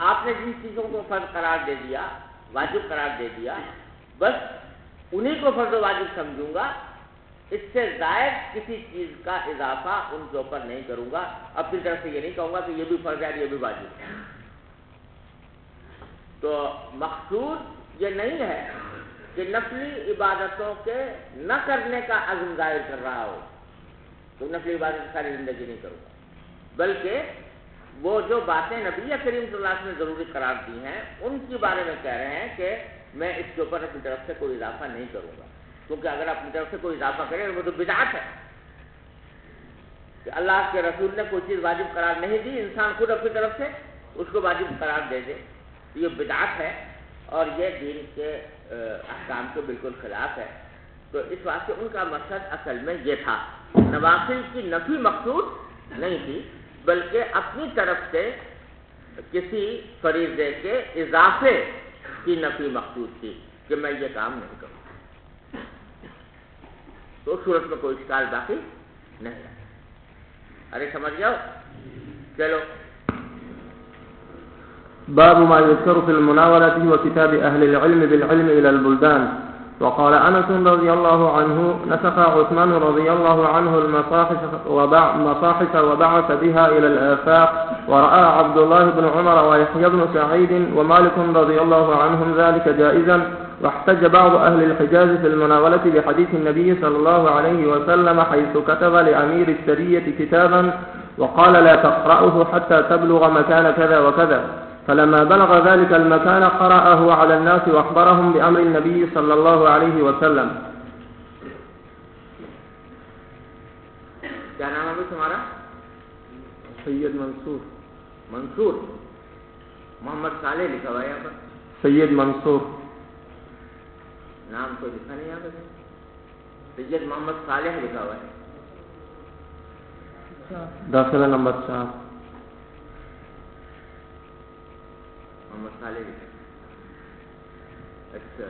آپ نے جن چیزوں کو فرض قرار دے دیا، واجب قرار دے دیا، بس انہی کو فرض و واجب سمجھوں گا، اس سے زائد کسی چیز کا اضافہ ان کے اوپر نہیں کروں گا. اپنی طرف سے یہ نہیں کہوں گا کہ یہ بھی فرض ہے یہ بھی واجب ہے. تو مقصود یہ نہیں ہے کہ نفلی عبادتوں کے نہ کرنے کا عزم ظاہر کر رہا ہو تو نفلی عبادت ساری زندگی نہیں کروں گا، بلکہ وہ جو باتیں نبی کریم صلی اللہ علیہ وسلم نے ضروری قرار دی ہیں ان کے بارے میں کہہ رہے ہیں کہ میں اس کے اوپر اپنی طرف سے کوئی اضافہ نہیں کروں گا. کیونکہ اگر اپنی طرف سے کوئی اضافہ کرے وہ تو بدعت ہے کہ اللہ کے رسول نے کوئی چیز واجب قرار نہیں دی، انسان خود اپنی طرف سے اس کو واجب قرار دے دے، یہ بدعت ہے اور یہ دین کے احکام کے بالکل خلاف ہے. تو اس واسطے ان کا مقصد اصل میں یہ تھا، نوافل کی نفی مقصود نہیں تھی، بلکہ اپنی طرف سے کسی فریضے کے اضافے کی نفی مقصود تھی کہ میں یہ کام نہیں کروں، تو اس صورت میں کوئی اشکال باقی نہیں ہے۔ ارے سمجھ جاؤ، چلو باب ما يذكر في المناولة وكتاب أهل العلم بالعلم إلى البلدان. وقال أنس رضي الله عنه نسخ عثمان رضي الله عنه المصاحف وبعث بها إلى الآفاق، ورأى عبد الله بن عمر ويحيى بن سعيد ومالك رضي الله عنهم ذلك جائزا. واحتج بعض أهل الحجاز في المناولة بحديث النبي صلى الله عليه وسلم حيث كتب لأمير السرية كتابا وقال لا تقرأه حتى تبلغ مكان كذا وكذا، فلما بلغ ذلك المكان قرأه على الناس وأخبرهم بأمر النبي صلى الله عليه وسلم. کیا نام ہے تمہارا؟ سید منصور. منصور. محمد صالح لکھا ہوا ہے یہاں پر. سید منصور نام تو لکھا نہیں یہاں پر. سید محمد صالح لکھا ہوا ہے. داخلہ نمبر 4. محمد صالح لکھا. اچھا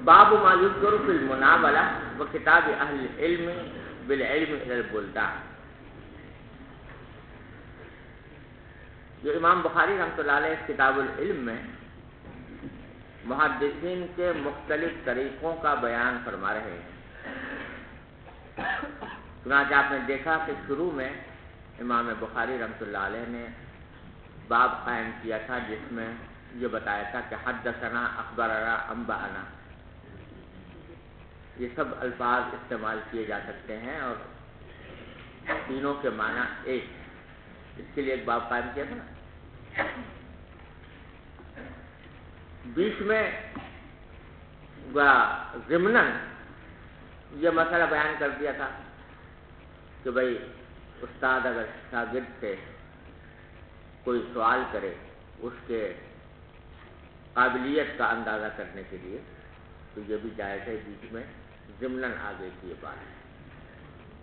باب ما یذکر فی المناولہ و کتاب اہل العلم بالعلم الی البلدان. جو امام بخاری رحمۃ اللہ علیہ کتاب العلم میں محدثین کے مختلف طریقوں کا بیان فرما رہے ہیں. چنانچہ آپ نے دیکھا کہ شروع میں امام بخاری رحمۃ اللہ علیہ نے باب قائم کیا تھا جس میں یہ بتایا تھا کہ حدثنا، اخبرنا، انبأنا، یہ سب الفاظ استعمال کیے جا سکتے ہیں اور تینوں کے معنی ایک. اس کے لیے ایک باب قائم کیا تھا نا. بیچ میں ضمناً یہ مسئلہ بیان کر دیا تھا کہ بھائی استاد اگر شاگرد سے کوئی سوال کرے اس کے قابلیت کا اندازہ کرنے کے لیے تو یہ بھی جائز ہے. بیچ میں ضمناً آگے کی یہ بات.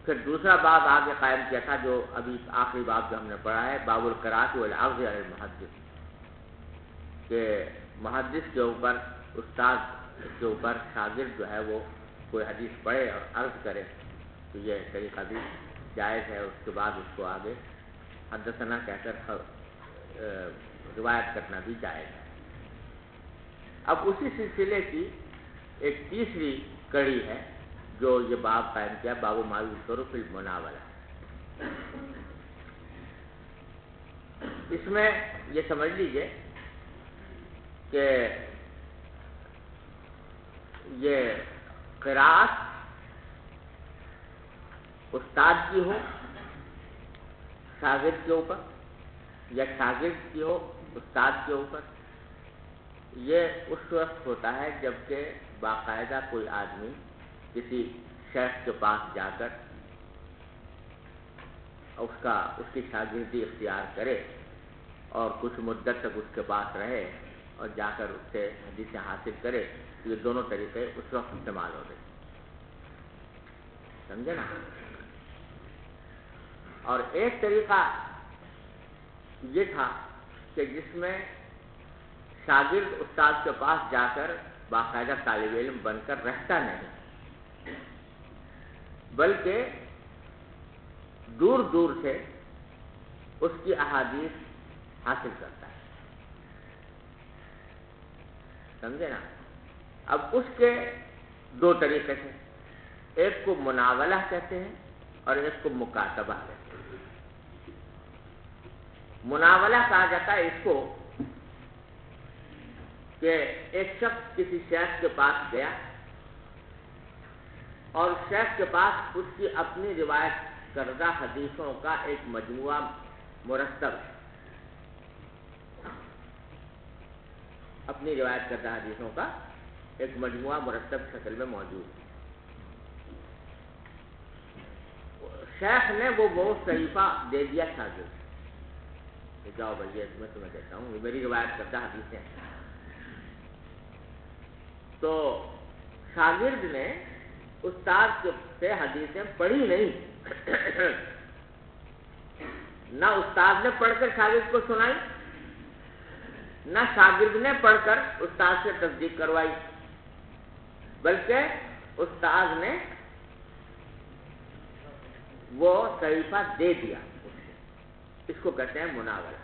پھر دوسرا باب آگے قائم کیا تھا جو ابھی آخری باب جو ہم نے پڑھا ہے، باب القراءۃ والعرض علی المحدث، کہ محدث کے اوپر، استاد کے اوپر شاگرد جو ہے وہ کوئی حدیث پڑھے اور عرض کرے تو یہ طریقہ بھی جائز ہے. اس کے بعد اس کو آگے حدثنا کہہ کر روایت کرنا بھی جائز ہے. اب اسی سلسلے کی ایک تیسری کڑی ہے جو یہ باب قائم کیا، باب ما یذکر فی المناولہ. اس میں یہ سمجھ لیجئے کہ یہ قراءت استاد کی ہو شاگرد کے اوپر یا شاگرد کی ہو استاد کے اوپر، یہ اس وقت ہوتا ہے جبکہ باقاعدہ کوئی آدمی کسی شیخ کے پاس جا کر اس کی شاگردی اختیار کرے اور کچھ مدت تک اس کے پاس رہے اور جا کر اس سے حدیثیں حاصل کرے. یہ دونوں طریقے اس وقت استعمال ہوتے ہیں، سمجھے نا. اور ایک طریقہ یہ تھا کہ جس میں شاگرد استاد کے پاس جا کر باقاعدہ طالب علم بن کر رہتا نہیں بلکہ دور دور سے اس کی احادیث حاصل کرتا ہے، سمجھے نا. اب اس کے دو طریقے ہیں، ایک کو مناولہ کہتے ہیں اور ایک کو مکاتبہ کہتے ہیں. مناولہ کہا جاتا ہے اس کو کہ ایک شخص کسی شیخ کے پاس گیا اور شیخ کے پاس اس کی اپنی روایت کردہ حدیثوں کا ایک مجموعہ مرتب ہے، اپنی روایت کردہ حدیثوں کا ایک مجموعہ مرتب شکل میں موجود ہے. شیخ نے وہ صحیفہ دے دیا شاگرد، جاؤ بھائی میں تمہیں دیتا ہوں، یہ میری روایت کردہ حدیثیں ہیں. تو شاگرد نے استاد سے حدیثیں پڑھی نہیں، نہ استاد نے پڑھ کر شاگرد کو سنائی، نہ شاگرد نے پڑھ کر استاد سے تصدیق کروائی، بلکہ استاد نے وہ صحیفہ دے دیا، اس کو کہتے ہیں مناولہ۔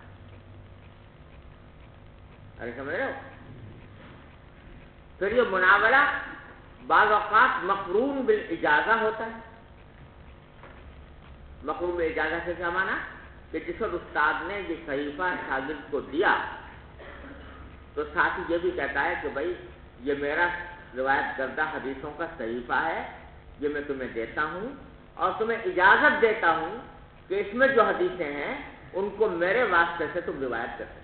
ارے سمجھ رہے ہو؟ پھر یہ مناولہ بعض اوقات مقرون بالاجازہ ہوتا ہے۔ مقرون بالاجازہ سے کیا مانا؟ کہ جس وقت استاد نے یہ صحیفہ شاگرد کو دیا تو ساتھ ہی یہ بھی کہتا ہے کہ بھائی یہ میرا روایت کردہ حدیثوں کا صحیفہ ہے، یہ میں تمہیں دیتا ہوں اور تمہیں اجازت دیتا ہوں کہ اس میں جو حدیثیں ہیں ان کو میرے واسطے سے تم روایت کر سکتے۔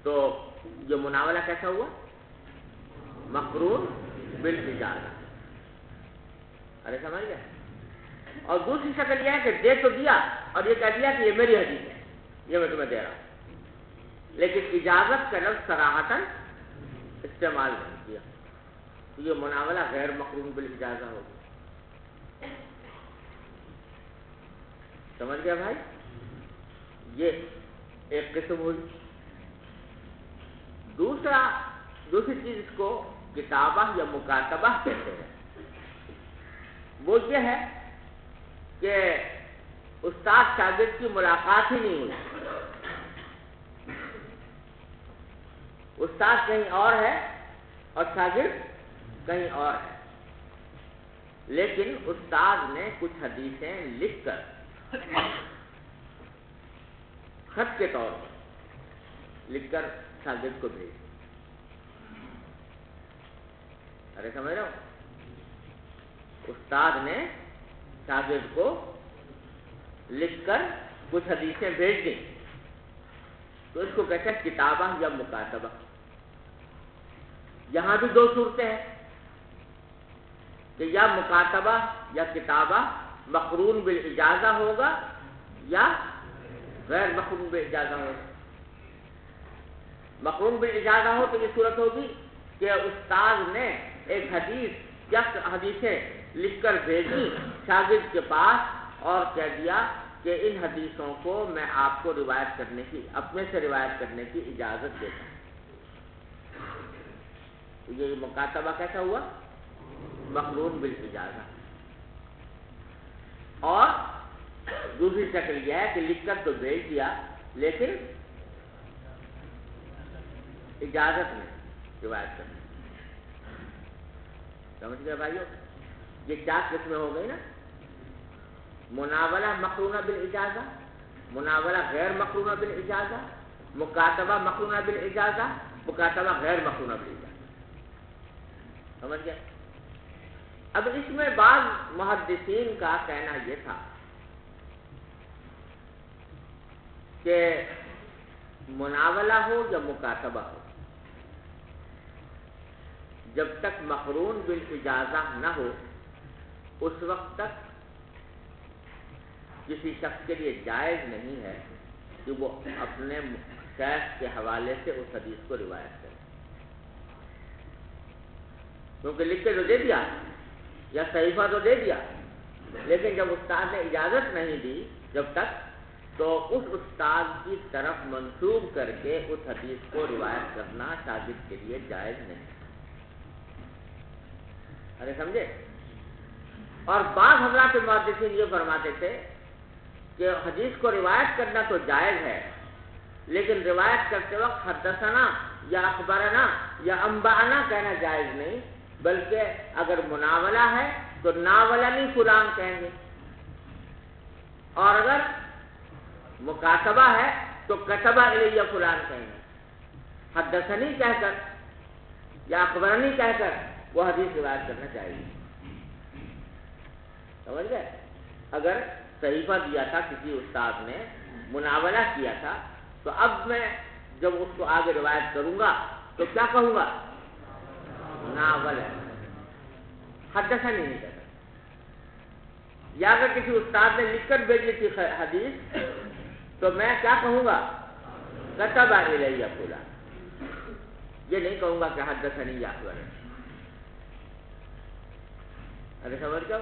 تو یہ مناولہ کیسا ہوا؟ مقرون بالاجازہ۔ ارے سمجھ گئے؟ اور دوسری شکل یہ ہے کہ دے تو دیا اور یہ کہہ دیا کہ یہ میری حدیث ہے، یہ میں تمہیں دے رہا ہوں، لیکن اجازت کا لفظ صراحتاً استعمال نہیں کیا، تو یہ مناولہ غیر مقرون بالاجازہ ہوگی۔ سمجھ گیا بھائی؟ یہ ایک قسم ہوئی۔ دوسری چیز اس کو کتابہ یا مکاتبہ کہتے ہیں۔ وہ یہ ہے کہ استاد شاگرد کی ملاقات ہی نہیں ہوئی، استاد کہیں اور ہے اور شاگرد کہیں اور ہے، لیکن استاد نے کچھ حدیثیں لکھ کر خط کے طور پر لکھ کر شاگرد کو بھیج۔ ارے سمجھ رہے ہو؟ استاد نے شاگرد کو لکھ کر کچھ حدیثیں بھیج دیں تو اس کو کہتے ہیں کتابہ یا مکاتبہ۔ یہاں بھی دو صورتیں ہیں کہ یا مکاتبہ یا کتابہ مقرون بالاجازہ ہوگا یا غیر مقرون بالاجازہ ہوگا۔ مقرون بالاجازہ ہو تو یہ صورت ہوگی کہ استاد نے ایک حدیث یا حدیثیں لکھ کر بھیجی شاگرد کے پاس اور کہہ دیا کہ ان حدیثوں کو میں آپ کو روایت کرنے کی، اپنے سے روایت کرنے کی اجازت دیتا ہوں۔ یہ مکاتبہ کیسا ہوا؟ مقرون بالاجازہ۔ اور دوسری شکل یہ ہے کہ لکھ کر تو بھیج دیا لیکن اجازت نہیں روایت کرنے۔ سمجھ گئے بھائیو؟ یہ چار قسمیں ہو گئی نا، مناولہ مقرونہ بالاجازہ، مناولہ غیر مقرونہ بالاجازہ، مکاتبہ مقرونہ بالاجازہ، مکاتبہ غیر مقرونہ بالاجازہ۔ سمجھ گئے؟ اب اس میں بعض محدثین کا کہنا یہ تھا کہ مناولہ ہو یا مکاتبہ ہو، جب تک مقرون بالاجازہ نہ ہو اس وقت تک کسی شخص کے لیے جائز نہیں ہے کہ وہ اپنے شیخ کے حوالے سے اس حدیث کو روایت کرے، کیونکہ لکھ کے تو دے دیا یا صحیفہ تو دے دیا، لیکن جب استاد نے اجازت نہیں دی جب تک، تو اس استاد کی طرف منسوب کر کے اس حدیث کو روایت کرنا شاگرد کے لیے جائز نہیں۔ ارے سمجھے؟ اور بعض حضرات محدثین یہ فرماتے تھے کہ حدیث کو روایت کرنا تو جائز ہے، لیکن روایت کرتے وقت حدثنا یا اخبرنا یا انبانا کہنا جائز نہیں، بلکہ اگر مناولہ ہے تو ناولنی فلان کہیں گے، اور اگر مکاتبہ ہے تو کتبہ الیہ فلان کہیں گے۔ حدثنی کہہ کر یا اخبرنی کہہ کر وہ حدیث روایت کرنا چاہیے۔ سمجھ گئے؟ اگر صحیفہ دیا تھا کسی استاد نے، مناولہ کیا تھا، تو اب میں جب اس کو آگے روایت کروں گا تو کیا کہوں گا؟ ناول ہے، حدثنی نہیں کہتا۔ یا اگر کسی استاد نے لکھ کر بھیجی تھی حدیث تو میں کیا کہوں گا؟ کتب الیہ فلان۔ یہ نہیں کہوں گا کہ حدثنی یا اخبرنی. ارے خبر کیا؟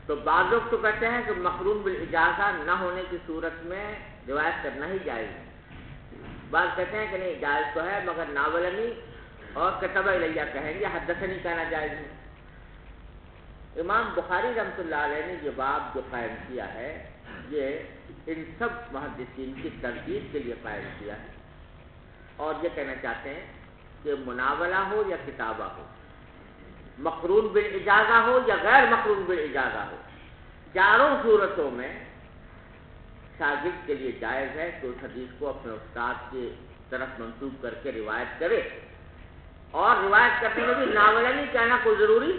تو بعض لوگ تو کہتے ہیں کہ مقرون بالاجازہ نہ ہونے کی صورت میں روایت کرنا ہی جائز ہے. بعض کہتے ہیں کہ نہیں جائز تو ہے مگر ناولنی اور کتب الیہ کہیں گے، حدثنی کہنا جائز ہے. امام بخاری رحمۃ اللہ علیہ نے یہ باب جو قائم کیا ہے یہ ان سب محدثین کی تردید کے لیے قائم کیا ہے، اور یہ کہنا چاہتے ہیں کہ مناولہ ہو یا کتابہ ہو، مقرون بالاجازہ ہو یا غیر مقرون بالاجازہ ہو، چاروں صورتوں میں شاگرد کے لیے جائز ہے کہ اس حدیث کو اپنے استاد کی طرف منسوب کر کے روایت کرے. اور روایت کرنے میں بھی ناولنی کہنا کوئی ضروری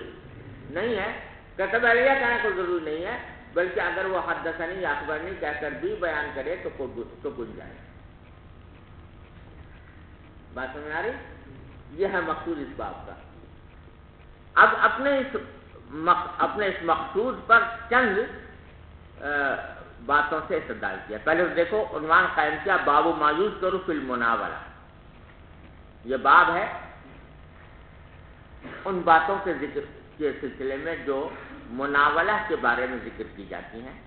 نہیں ہے، کتب علیہ کہنا کوئی ضروری نہیں ہے، بلکہ اگر وہ حدثنی یا اخبرنی کہہ کر بھی بیان کرے تو گنجائش. بات سمجھ آ رہی؟ یہ ہے مقصود اس باب کا. اب اپنے اس مقصود پر چند باتوں سے استدلال کیا. پہلے دیکھو عنوان قائم کیا باب ما یذکر فی المناولہ. یہ باب ہے ان باتوں کے ذکر کے سلسلے میں جو مناولہ کے بارے میں ذکر کی جاتی ہیں.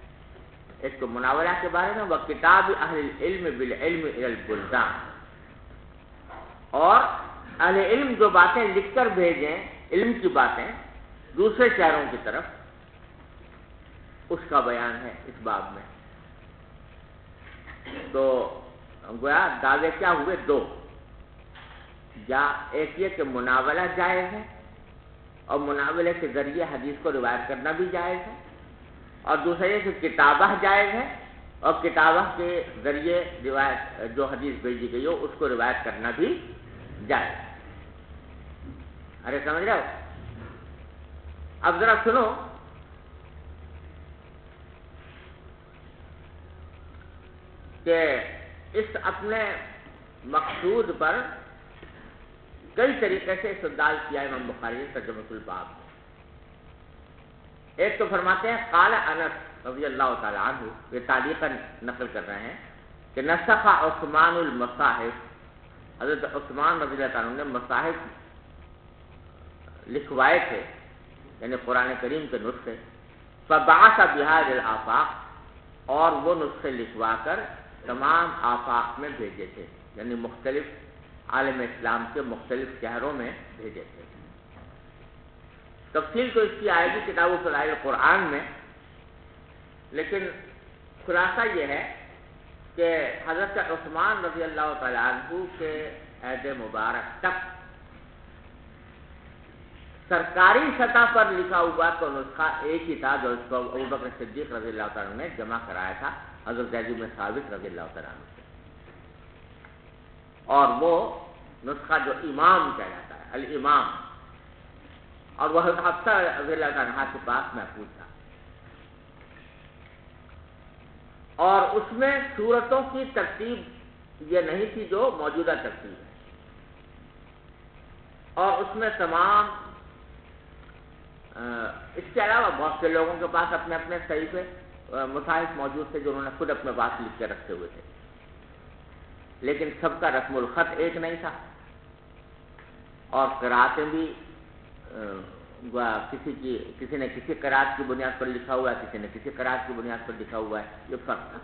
ایک تو مناولہ کے بارے میں وَکِتَابِ أَهْلِ الْعِلْمِ بِالْعِلْمِ إِلَى الْبُلْدَانِ، اور اہل علم جو باتیں لکھ کر بھیجیں علم کی باتیں دوسرے شہروں کی طرف، اس کا بیان ہے اس باب میں. تو گویا دعوے کیا ہوئے دو، یا ایک یہ کہ مناولہ جائز ہے اور مناولے کے ذریعے حدیث کو روایت کرنا بھی جائز ہے، اور دوسرا یہ کہ کتابہ جائز ہے اور کتابہ کے ذریعے روایت جو حدیث بھیجی گئی ہو اس کو روایت کرنا بھی جائز. ارے سمجھ رہے ہو؟ اب ذرا سنو کہ اس اپنے مقصود پر کئی طریقے سے استدلال کیا امام بخاری نے ترجمۃ الباب میں. ایک تو فرماتے ہیں قال انس رضی اللہ تعالی عنہ، یہ تعلیقاً نقل کر رہے ہیں کہ نسخ عثمان المصاحف، حضرت عثمان رضی اللہ تعالیٰ عنہ نے مصاحف لکھوائے تھے، یعنی قرآن کریم کے نسخے. فبعث بهذه الآفاق، اور وہ نسخے لکھوا کر تمام آفاق میں بھیجے تھے، یعنی مختلف عالم اسلام کے مختلف شہروں میں بھیجے تھے. تفصیل تو اس کی آئے گی کتاب فضائل القرآن میں، لیکن خلاصہ یہ ہے کہ حضرت عثمان رضی اللہ تعالیٰ عنہ کے عہد مبارک تک سرکاری سطح پر لکھا ہوا تو نسخہ ایک ہی تھا جو اس کو ابوبکر صدیق رضی اللہ تعالیٰ عنہ نے جمع کرایا تھا حضرت زید بن ثابت رضی اللہ تعالیٰ عنہ سے، اور وہ نسخہ جو امام کہلاتا ہے الامام، اور وہ حضرت حفصہ رضی اللہ تعالیٰ عنہ کے پاس محفوظ تھا. اور اس میں صورتوں کی ترتیب یہ نہیں تھی جو موجودہ ترتیب ہے، اور اس میں تمام اس کے علاوہ بہت سے لوگوں کے پاس اپنے اپنے صحیفے مصاحف موجود تھے جو انہوں نے خود اپنے پاس لکھ کے رکھے ہوئے تھے، لیکن سب کا رسم الخط ایک نہیں تھا، اور قرأتیں بھی کسی نے کسی قرأت کی بنیاد پر لکھا ہوا ہے، کسی نے کسی قرأت کی بنیاد پر لکھا ہوا ہے، یہ فرق تھا.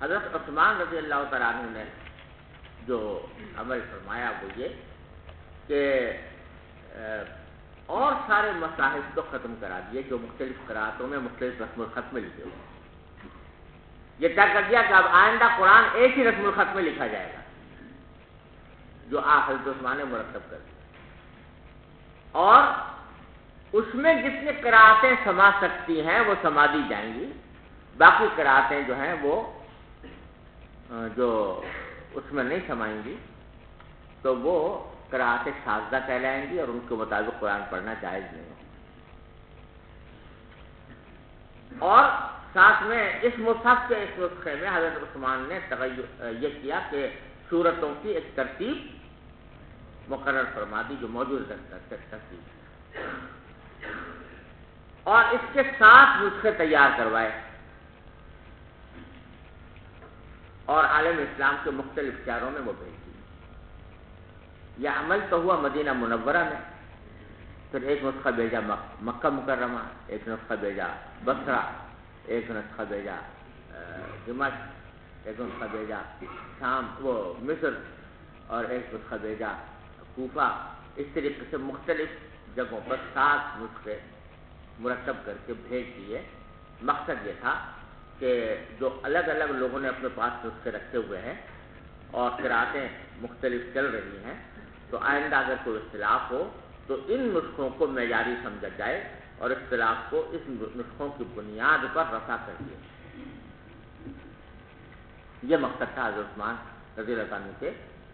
حضرت عثمان رضی اللہ تعالیٰ عنہ نے جو عمل فرمایا وہ یہ کہ اور سارے مصاحف کو ختم کرا دیے جو مختلف قرأتوں میں مختلف رسم الخط میں لکھے ہوئے. یہ طے کر دیا کہ اب آئندہ قرآن ایک ہی رسم الخط میں لکھا جائے گا جو حضرت عثمان نے مرتب کر دیا، اور اس میں جتنی قرأتیں سما سکتی ہیں وہ سما دی جائیں گی، باقی قرأتیں جو ہیں وہ جو اس میں نہیں سمائیں گی تو وہ قرأتیں شاذہ کہلائیں گی اور ان کے مطابق قرآن پڑھنا جائز نہیں ہے. اور ساتھ میں اس مصحف کے اس نسخے میں حضرت عثمان نے یہ کیا کہ سورتوں کی ایک ترتیب مقرر فرما دی جو موجود ترتیب ہے، اور اس کے 7 نسخے تیار کروائے اور عالم اسلام کے مختلف شہروں میں وہ بھیج دی. یہ عمل تو ہوا مدینہ منورہ میں، پھر ایک نسخہ بھیجا مکہ مکرمہ، ایک نسخہ بھیجا بصرہ، ایک نسخہ بھیجا دمشق، ایک نسخہ بھیجا شام وہ مصر، اور ایک نسخہ بھیجا کوفہ. اس طریقے سے مختلف جگہوں پر 7 نسخے مرتب کر کے بھیج دیے. مقصد یہ تھا کہ جو الگ الگ لوگوں نے اپنے پاس نسخے رکھے ہوئے ہیں اور قرأتیں مختلف چل رہی ہیں، تو آئندہ اگر کوئی اختلاف ہو تو ان نسخوں کو معیاری سمجھا جائے اور اختلاف کو اس نسخوں کی بنیاد پر رفع کر دیا. یہ مقصد تھا حضرت عثمان رضی اللہ عنہ کے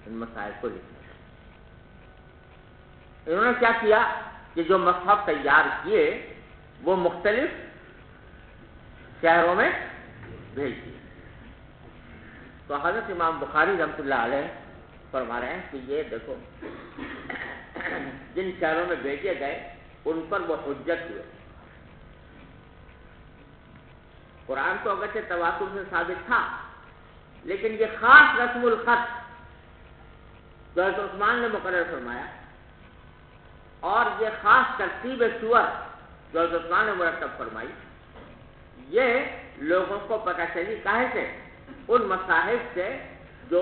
ان مسائل کو لکھنے کا. انہوں نے کیا کیا کہ جو مصحف تیار کیے وہ مختلف شہروں میں بھیج دیے. تو حضرت امام بخاری رحمۃ اللہ علیہ فرما رہے ہیں کہ یہ دیکھو جن شہروں میں بھیجے گئے ان پر وہ حجت ہوئے. قرآن تو اگرچہ تواتر سے ثابت تھا، لیکن یہ خاص رسم الخط جو حضرت عثمان نے مقرر فرمایا اور یہ خاص ترتیب سور جو حضرت عثمان نے مرتب فرمائی، یہ لوگوں کو پتہ چلی کاہے سے؟ ان مصاحف سے جو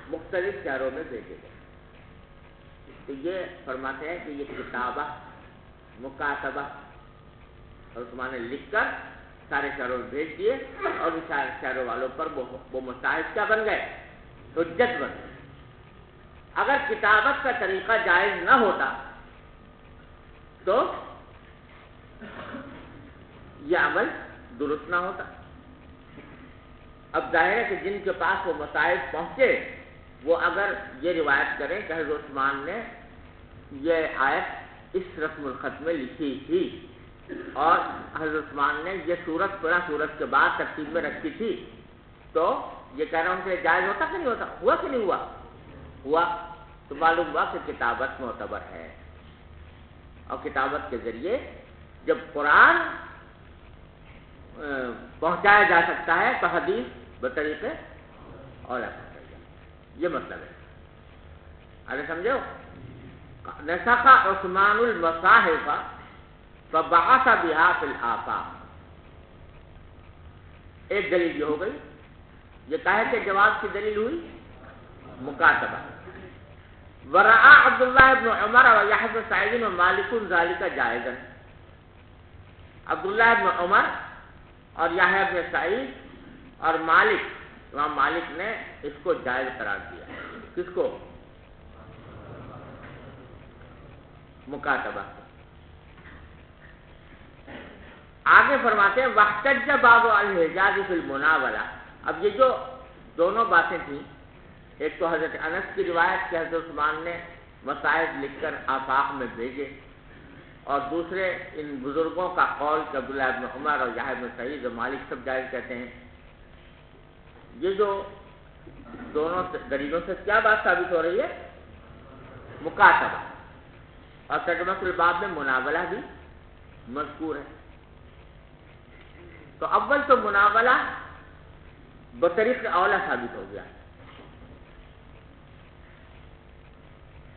مختلف شہروں میں بھیجے گئے. تو یہ فرماتے ہیں کہ یہ کتابہ مکاتبہ اور عثمان نے لکھ کر سارے شہروں میں بھیج دیے اور ان شہروں والوں پر وہ مصاحف کیا بن گئے؟ حجت بن گئے. اگر کتابت کا طریقہ جائز نہ ہوتا تو یہ عمل درست نہ ہوتا. اب ظاہر ہے کہ جن کے پاس وہ مصاحف پہنچے وہ اگر یہ روایت کریں کہ حضرت عثمان نے یہ آیت اس رسم الخط میں لکھی تھی اور حضرت عثمان نے یہ سورت پورا سورت کے بعد ترتیب میں رکھی تھی، تو یہ کہنا ان کے لیے جائز ہوتا کہ نہیں ہوتا؟ ہوا کہ نہیں ہوا؟ ہوا. تو معلوم ہوا کہ کتابت معتبر ہے، اور کتابت کے ذریعے جب قرآن پہنچایا جا سکتا ہے تو حدیث بطریقے اولا پہنچائی جائے. یہ مطلب ہے. آگے سمجھو. نسخ عثمان المصاحف فبعث بها في الآفاق. ایک دلیل یہ ہو گئی. یہ کہے کہ جواب کی دلیل ہوئی مکاتبہ. ورعا عبداللہ ابن عمر و یحییٰ بن سعید و مالک ذالک جائزا. عبداللہ ابن عمر اور یحییٰ بن سعید اور مالک، امام مالک نے اس کو جائز قرار دیا. کس کو؟ مکاتبہ. آگے فرماتے ہیں واحتج بعض اہل الحجاز فی المناولہ. اب یہ جو دونوں باتیں تھیں، ایک تو حضرت انس کی روایت کہ حضرت عثمان نے مصاحف لکھ کر آفاق میں بھیجے، اور دوسرے ان بزرگوں کا قول کہ عبداللہ ابن عمر اور یحییٰ بن سعید اور مالک سب جائز کہتے ہیں. یہ جو دونوں دلیلوں سے کیا بات ثابت ہو رہی ہے؟ مکاتبہ. اور ترجمۃ الباب میں مناولہ بھی مذکور ہے. تو اول تو مناولہ بطریق اولا ثابت ہو گیا،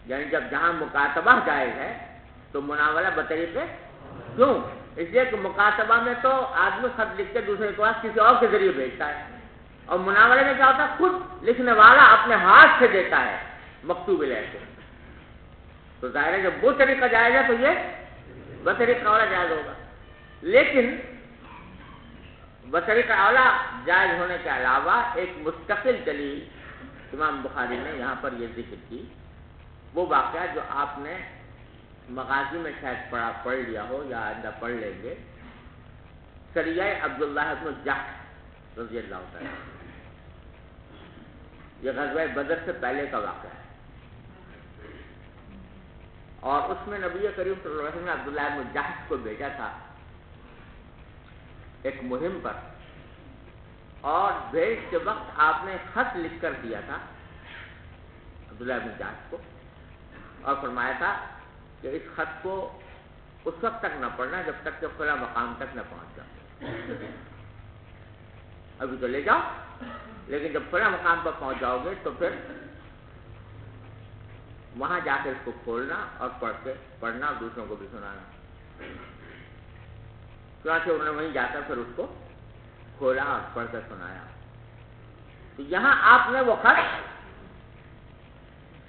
یعنی جب جہاں مکاتبہ جائز ہے تو مناولہ بطریقے کیوں؟ اس لیے کہ مکاتبہ میں تو آدمی خط لکھ کے دوسرے کے پاس کسی اور کے ذریعے بھیجتا ہے، اور مناولے میں کیا ہوتا ہے؟ خود لکھنے والا اپنے ہاتھ سے دیتا ہے مکتوب لے کے. تو ظاہر ہے جب وہ طریقہ جائز ہے تو یہ بطریقہ اولا جائز ہوگا. لیکن بطریقہ اولا جائز ہونے کے علاوہ ایک مستقل دلیل امام بخاری نے یہاں پر یہ ذکر کی، وہ واقعہ جو آپ نے مغازی میں شاید پڑھ لیا ہو یا آئندہ پڑھ لیں گے، سریہ عبداللہ بن جحش رضی اللہ تعالیٰ. یہ غزوہ بدر سے پہلے کا واقعہ ہے، اور اس میں نبی کریم صلی اللہ علیہ وسلم نے عبداللہ بن جحش کو بھیجا تھا ایک مہم پر، اور بھیج کے وقت آپ نے خط لکھ کر دیا تھا عبداللہ بن جحش کو، اور فرمایا تھا کہ اس خط کو اس وقت تک نہ پڑھنا جب تک کہ فلاں مقام تک نہ پہنچ جاؤ. ابھی تو لے جاؤ، لیکن جب فلاں مقام پر پہنچ جاؤ گے تو پھر وہاں جا کے اس کو کھولنا اور پڑھنا اور دوسروں کو بھی سنانا. چنانچہ انہوں نے وہیں جا کر پھر اس کو کھولا اور پڑھ کر سنایا. تو یہاں آپ نے وہ خط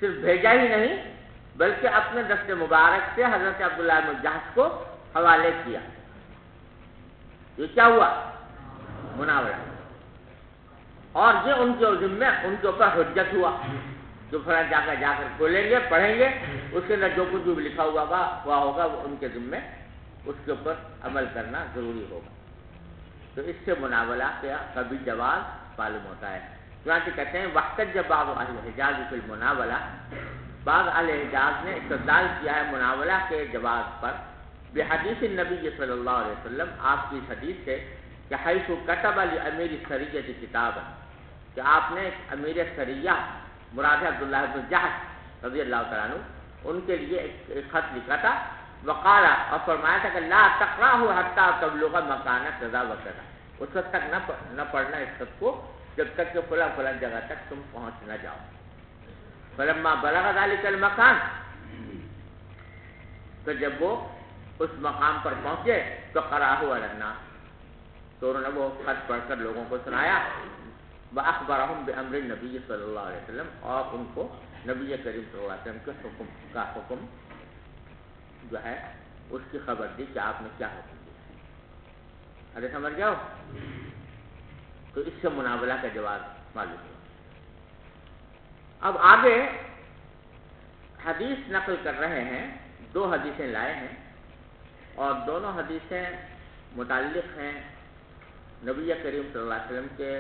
صرف بھیجا ہی نہیں بلکہ اپنے دست مبارک سے حضرت عبداللہ بن جحش کو حوالے کیا. یہ کیا ہوا؟ مناورہ. اور یہ ان کے ذمہ ان کے اوپر حجت ہوا. جو فرض جا کر کھولیں گے پڑھیں گے اس کے اندر جو کچھ بھی لکھا ہوا ہوگا وہ ان کے ذمہ اس کے اوپر عمل کرنا ضروری ہوگا. تو اس سے مناولہ کا بھی جواز معلوم ہوتا ہے. چنانچہ کہتے ہیں واحتج بعض اہل حجاز فی المناولہ، بعض اہل حجاز نے استدلال کیا ہے مناولہ کے جواز پر بحدیث النبی صلی اللہ علیہ وسلم، آپ کی حدیث سے کہ حیث کتب لامیر السریہ کتابا، کہ آپ نے امیر سریہ مراد عبداللہ بن جحش رضی اللہ تعالیٰ عنہ ان کے لیے ایک خط لکھا تھا. وقال، اور فرمایا تھا کہ لا تقرأہ حتی تبلغ مکان کذا و کذا، اس وقت تک نہ پڑھنا اس خط کو جب تک کہ فلاں جگہ تک تم پہنچ نہ جاؤ. فلما بلغ ذلك المکان، تو جب وہ اس مقام پر پہنچے تو قرأہ علی الناس، تو انہوں نے وہ خط پڑھ کر لوگوں کو سنایا. وأخبرهم بأمر النبی صلی اللہ علیہ وسلم، اور ان کو نبی کریم صلی اللہ علیہ وسلم کے حکم جو ہے اس کی خبر دی کہ آپ نے کیا حکم دیا. ارے سمجھ جاؤ. تو اس سے مناولہ کا جواز معلوم ہوا. اب آگے حدیث نقل کر رہے ہیں، دو حدیثیں لائے ہیں اور دونوں حدیثیں متعلق ہیں نبی کریم صلی اللہ علیہ وسلم کے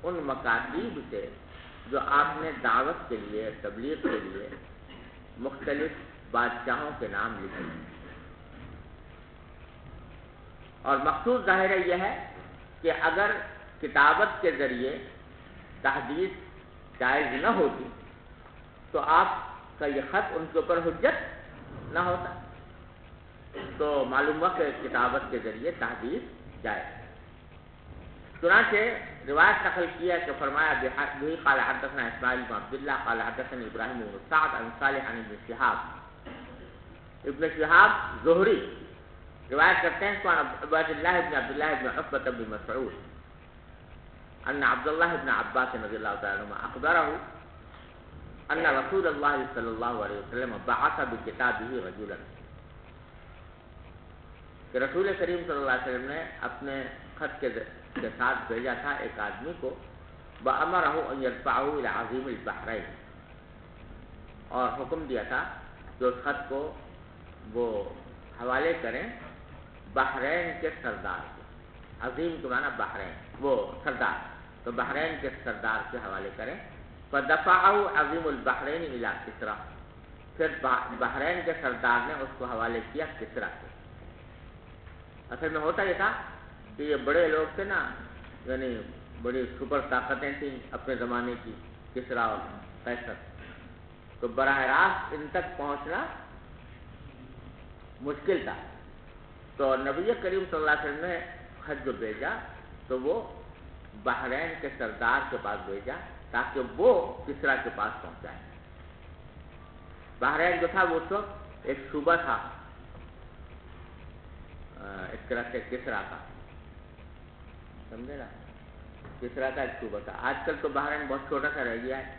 ان مکاتیب سے جو آپ نے دعوت کے لیے تبلیغ کے لیے مختلف بادشاہوں کے نام لکھے ہیں. اور مقصود ظاہر یہ ہے کہ اگر کتابت کے ذریعے تحدیث جائز نہ ہوتی تو آپ کا یہ خط ان کے اوپر حجت نہ ہوتا. تو معلوم ہوا کہ کتابت کے ذریعے تحدیث جائز. چنانچہ روایت نقل کیا کہ فرمایا بحی قال حدثنا اسماعیل بن عبداللہ قال حدثنا ابراہیم بن سعد عن صالح عن ابن شہاب. ابن شہاب زہری روایت کرتے ہیں عن عبد اللہ بن عبداللہ بن عتبہ بن مسعود ان عبداللہ بن عباس رضی اللہ تعالی عنہ اخبرہ ان رسول اللہ صلی اللہ علیہ وسلم بعث بکتابہ رجلا، کہ رسول کریم صلی اللہ علیہ وسلم نے اپنے خط کے ساتھ بھیجا تھا ایک آدمی کو. بأمرہ ان یدفعہ الی عظیم البحرین، اور حکم دیا تھا کہ اس خط کو وہ حوالے کریں بحرین کے سردار کے. عظیم کے معنی بحرین، وہ سردار، تو بحرین کے سردار کے حوالے کریں. فدفعہ عظیم البحرین الی کسریٰ، پھر بحرین کے سردار نے اس کو حوالے کیا کسریٰ کے. اصل میں ہوتا یہ تھا کہ یہ بڑے لوگ تھے نا، یعنی بڑی سپر طاقتیں تھیں اپنے زمانے کی، کسریٰ اور قیصر، تو براہ راست ان تک پہنچنا مشکل تھا. تو نبی کریم صلی اللہ علیہ وسلم نے خط جو بھیجا تو وہ بحرین کے سردار کے پاس بھیجا تاکہ وہ کسریٰ کے پاس پہنچائے. بحرین جو تھا وہ تو ایک صوبہ تھا ایک طرح سے کسریٰ کا، سمجھے نا، کسریٰ کا ایک صوبہ تھا. آج کل تو بحرین بہت چھوٹا سا رہ گیا ہے،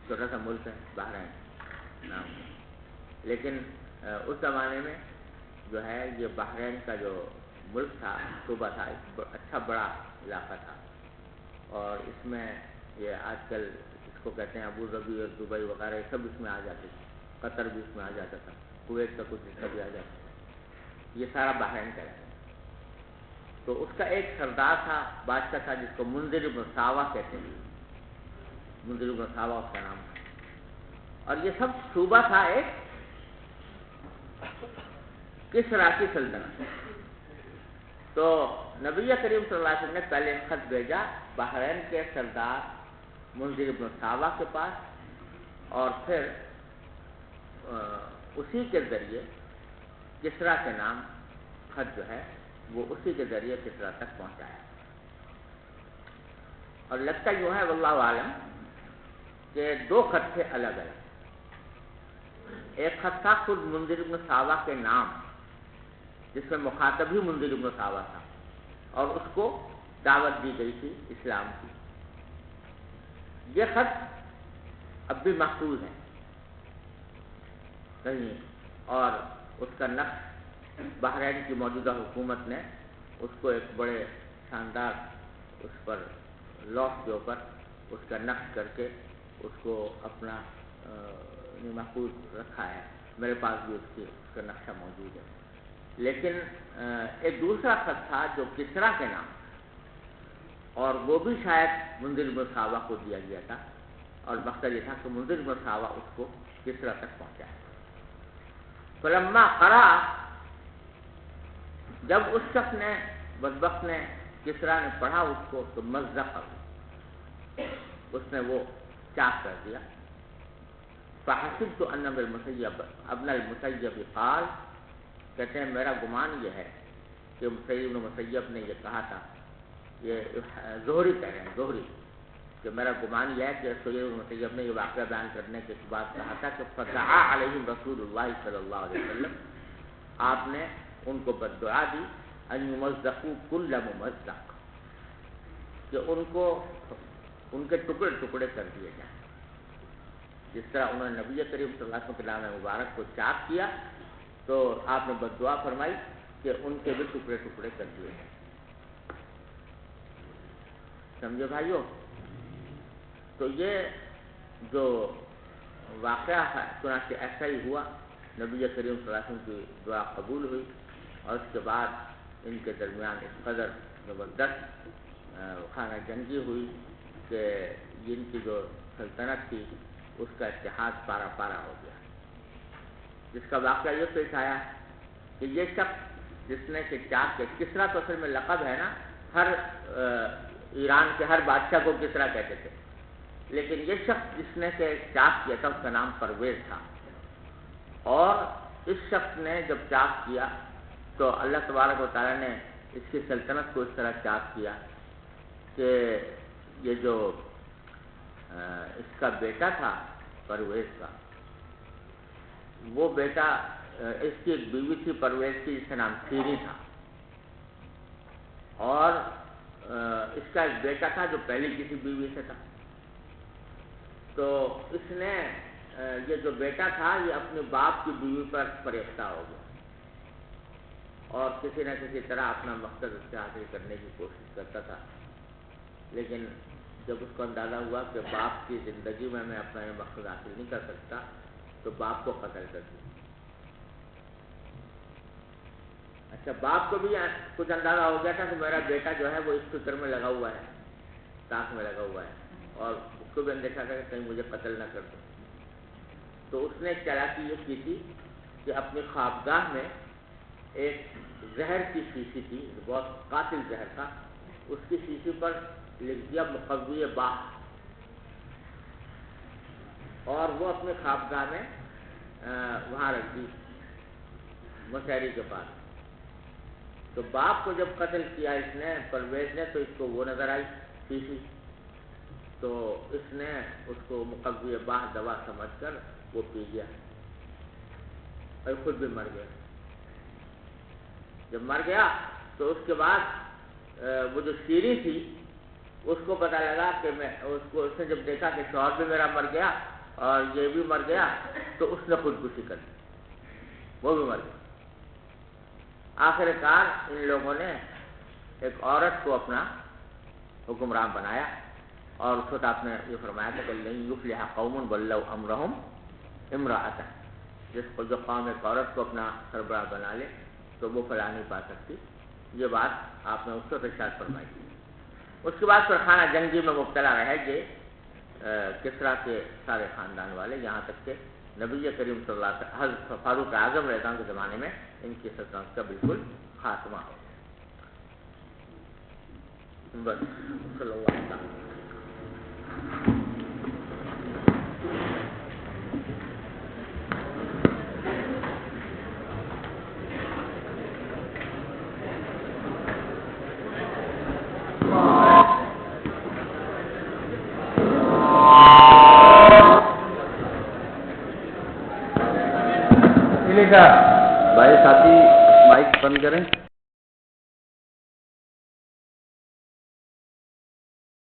چھوٹا سا ملک ہے بحرین نام. لیکن اس زمانے میں جو ہے یہ بحرین کا جو ملک تھا، صوبہ تھا، ایک اچھا بڑا علاقہ تھا. اور اس میں یہ آج کل اس کو کہتے ہیں ابو ظبی اور دبئی وغیرہ سب اس میں آ جاتے تھے. قطر بھی اس میں آ جاتا تھا، کویت کا کچھ حصہ بھی آ جاتا تھا. یہ سارا بحرین کا ہے. تو اس کا ایک سردار تھا، بادشاہ تھا، جس کو منذر بن ساوا کہتے ہیں. منذر بن ساوا اس کا نام تھا. اور یہ سب صوبہ تھا ایک کسریٰ کی سلطنت. تو نبی کریم صلی اللہ علیہ وسلم نے پہلے خط بھیجا بحرین کے سردار منذر بن ساوا کے پاس، اور پھر اسی کے ذریعے کسریٰ کے نام خط جو ہے وہ اسی کے ذریعے کسریٰ تک پہنچایا. اور لگتا یوں ہے واللہ عالم کہ دو خط تھے الگ الگ. ایک خط تھا خود منذر ابن صحابہ کے نام، جس میں مخاطب ہی منذر ابن صحابہ تھا، اور اس کو دعوت دی گئی تھی اسلام کی۔ یہ خط اب بھی محفوظ ہے کہیں، اور اس کا نقش بحرین کی موجودہ حکومت نے اس کو ایک بڑے شاندار اس پر لوح کے اوپر اس کا نقش کر کے اس کو اپنا محفوظ رکھا ہے۔ میرے پاس بھی اس کا نقشہ موجود ہے۔ لیکن ایک دوسرا خط تھا جو کسریٰ کے نام، اور وہ بھی شاید منذر بن صحابہ کو دیا گیا تھا، اور مقصد یہ تھا کہ منذر بن صحابہ اس کو کسریٰ تک پہنچائے۔ فلما قرأ، جب اس شخص نے بدبخت نے کسریٰ نے پڑھا اس کو تو مزق، اس نے وہ چاک کر دیا۔ فحسبت ان ابن المسیب قال، کہتے ہیں میرا گمان یہ ہے کہ سعید بن مسیب نے یہ کہا تھا، یہ زہری کہہ رہے ہیں، زہری، کہ میرا گمان یہ ہے کہ سعید بن مسیب نے یہ واقعہ بیان کرنے کے بعد کہا تھا کہ فدعا علیہم رسول اللہ صلی اللہ علیہ وسلم، آپ نے ان کو بددعا دی، ان یمزقوا کل ممزق، کہ ان کو ان کے ٹکڑے ٹکڑے کر دیے جائیں۔ جس طرح انہوں نے نبی کریم صلی اللہ علیہ وسلم کے نام مبارک کو چاک کیا، تو آپ نے بددعا فرمائی کہ ان کے بھی ٹکڑے ٹکڑے کر دیے جائیں۔ سمجھے بھائیو؟ تو یہ جو واقعہ ہے چنانچہ ایسا ہی ہوا، نبی کریم صلی اللہ علیہ وسلم کی دعا قبول ہوئی، اور اس کے بعد ان کے درمیان اس قدر زبردست خانہ جنگی ہوئی کہ جن کی جو سلطنت تھی اس کا اتحاد پارا پارا ہو گیا۔ جس کا واقعہ یہ پیش آیا کہ یہ شخص جس نے کہ چاک کے، کسریٰ تو اصل میں لقب ہے نا، ہر ایران کے ہر بادشاہ کو کسریٰ کہتے تھے، لیکن یہ شخص جس نے کہ چاک کیا تھا اس کا نام پرویز تھا، اور اس شخص نے جب چاک کیا تو اللہ تبارک و تعالیٰ نے اس کی سلطنت کو اس طرح چاک کیا کہ یہ جو اس کا بیٹا تھا پرویز کا، وہ بیٹا، اس کی ایک بیوی تھی پرویز کی جس کا نام سیری تھا، اور اس کا ایک بیٹا تھا جو پہلی کسی بیوی سے تھا۔ تو اس نے یہ جو بیٹا تھا یہ اپنے باپ کی بیوی پر فریفتہ ہو گیا، اور کسی نہ کسی طرح اپنا مقصد اس سے حاصل کرنے کی کوشش کرتا تھا، لیکن جب اس کو اندازہ ہوا کہ باپ کی زندگی میں میں اپنا یہ مقصد حاصل نہیں کر سکتا تو باپ کو قتل کر دیا۔ اچھا، باپ کو بھی کچھ اندازہ ہو گیا تھا کہ میرا بیٹا جو ہے وہ اس فکر میں لگا ہوا ہے، تاک میں لگا ہوا ہے، اور اس کو بھی اندیشہ تھا کہ کہیں مجھے قتل نہ کر دو۔ تو اس نے چالاکی یہ کی تھی کہ اپنی خوابگاہ میں ایک زہر کی شیشی تھی، بہت قاتل زہر تھا، اس کی شیشی پر لکھ دیا مقوی باہ، اور وہ اپنے خوابگاہ میں وہاں رکھ دی مشہری کے پاس۔ تو باپ کو جب قتل کیا اس نے، پرویز نے، تو اس کو وہ نظر آئی شیشی، تو اس نے اس کو مقوی باہ دوا سمجھ کر وہ پی گیا اور خود بھی مر گیا۔ جب مر گیا تو اس کے بعد وہ جو سیری تھی اس کو پتہ لگا کہ اس نے جب دیکھا کہ شوہر بھی میرا مر گیا اور یہ بھی مر گیا، تو اس نے خودکشی کر دی، وہ بھی مر گیا۔ آخر کار ان لوگوں نے ایک عورت کو اپنا حکمران بنایا، اور اس وقت آپ نے یہ فرمایا تھا کہ لن یفلح قوم ولوا امرهم امرأة، جس کو جو قوم ایک عورت کو اپنا سربراہ بنا لے تو وہ فلاح نہیں پا سکتی۔ یہ بات آپ نے اس وقت ارشاد فرمائی تھی۔ اس کے بعد پھر خانہ جنگی میں مبتلا رہے گئے کسریٰ کے سارے خاندان والے، یہاں تک کہ نبی کریم صلی اللہ علیہ وسلم حضرت فاروق اعظم رضی اللہ عنہ کے زمانے میں ان کی سلطنت کا بالکل خاتمہ ہو گیا۔ بس صلی اللہ علیہ وسلم۔ بھائی ساتھی مائک بند کریں.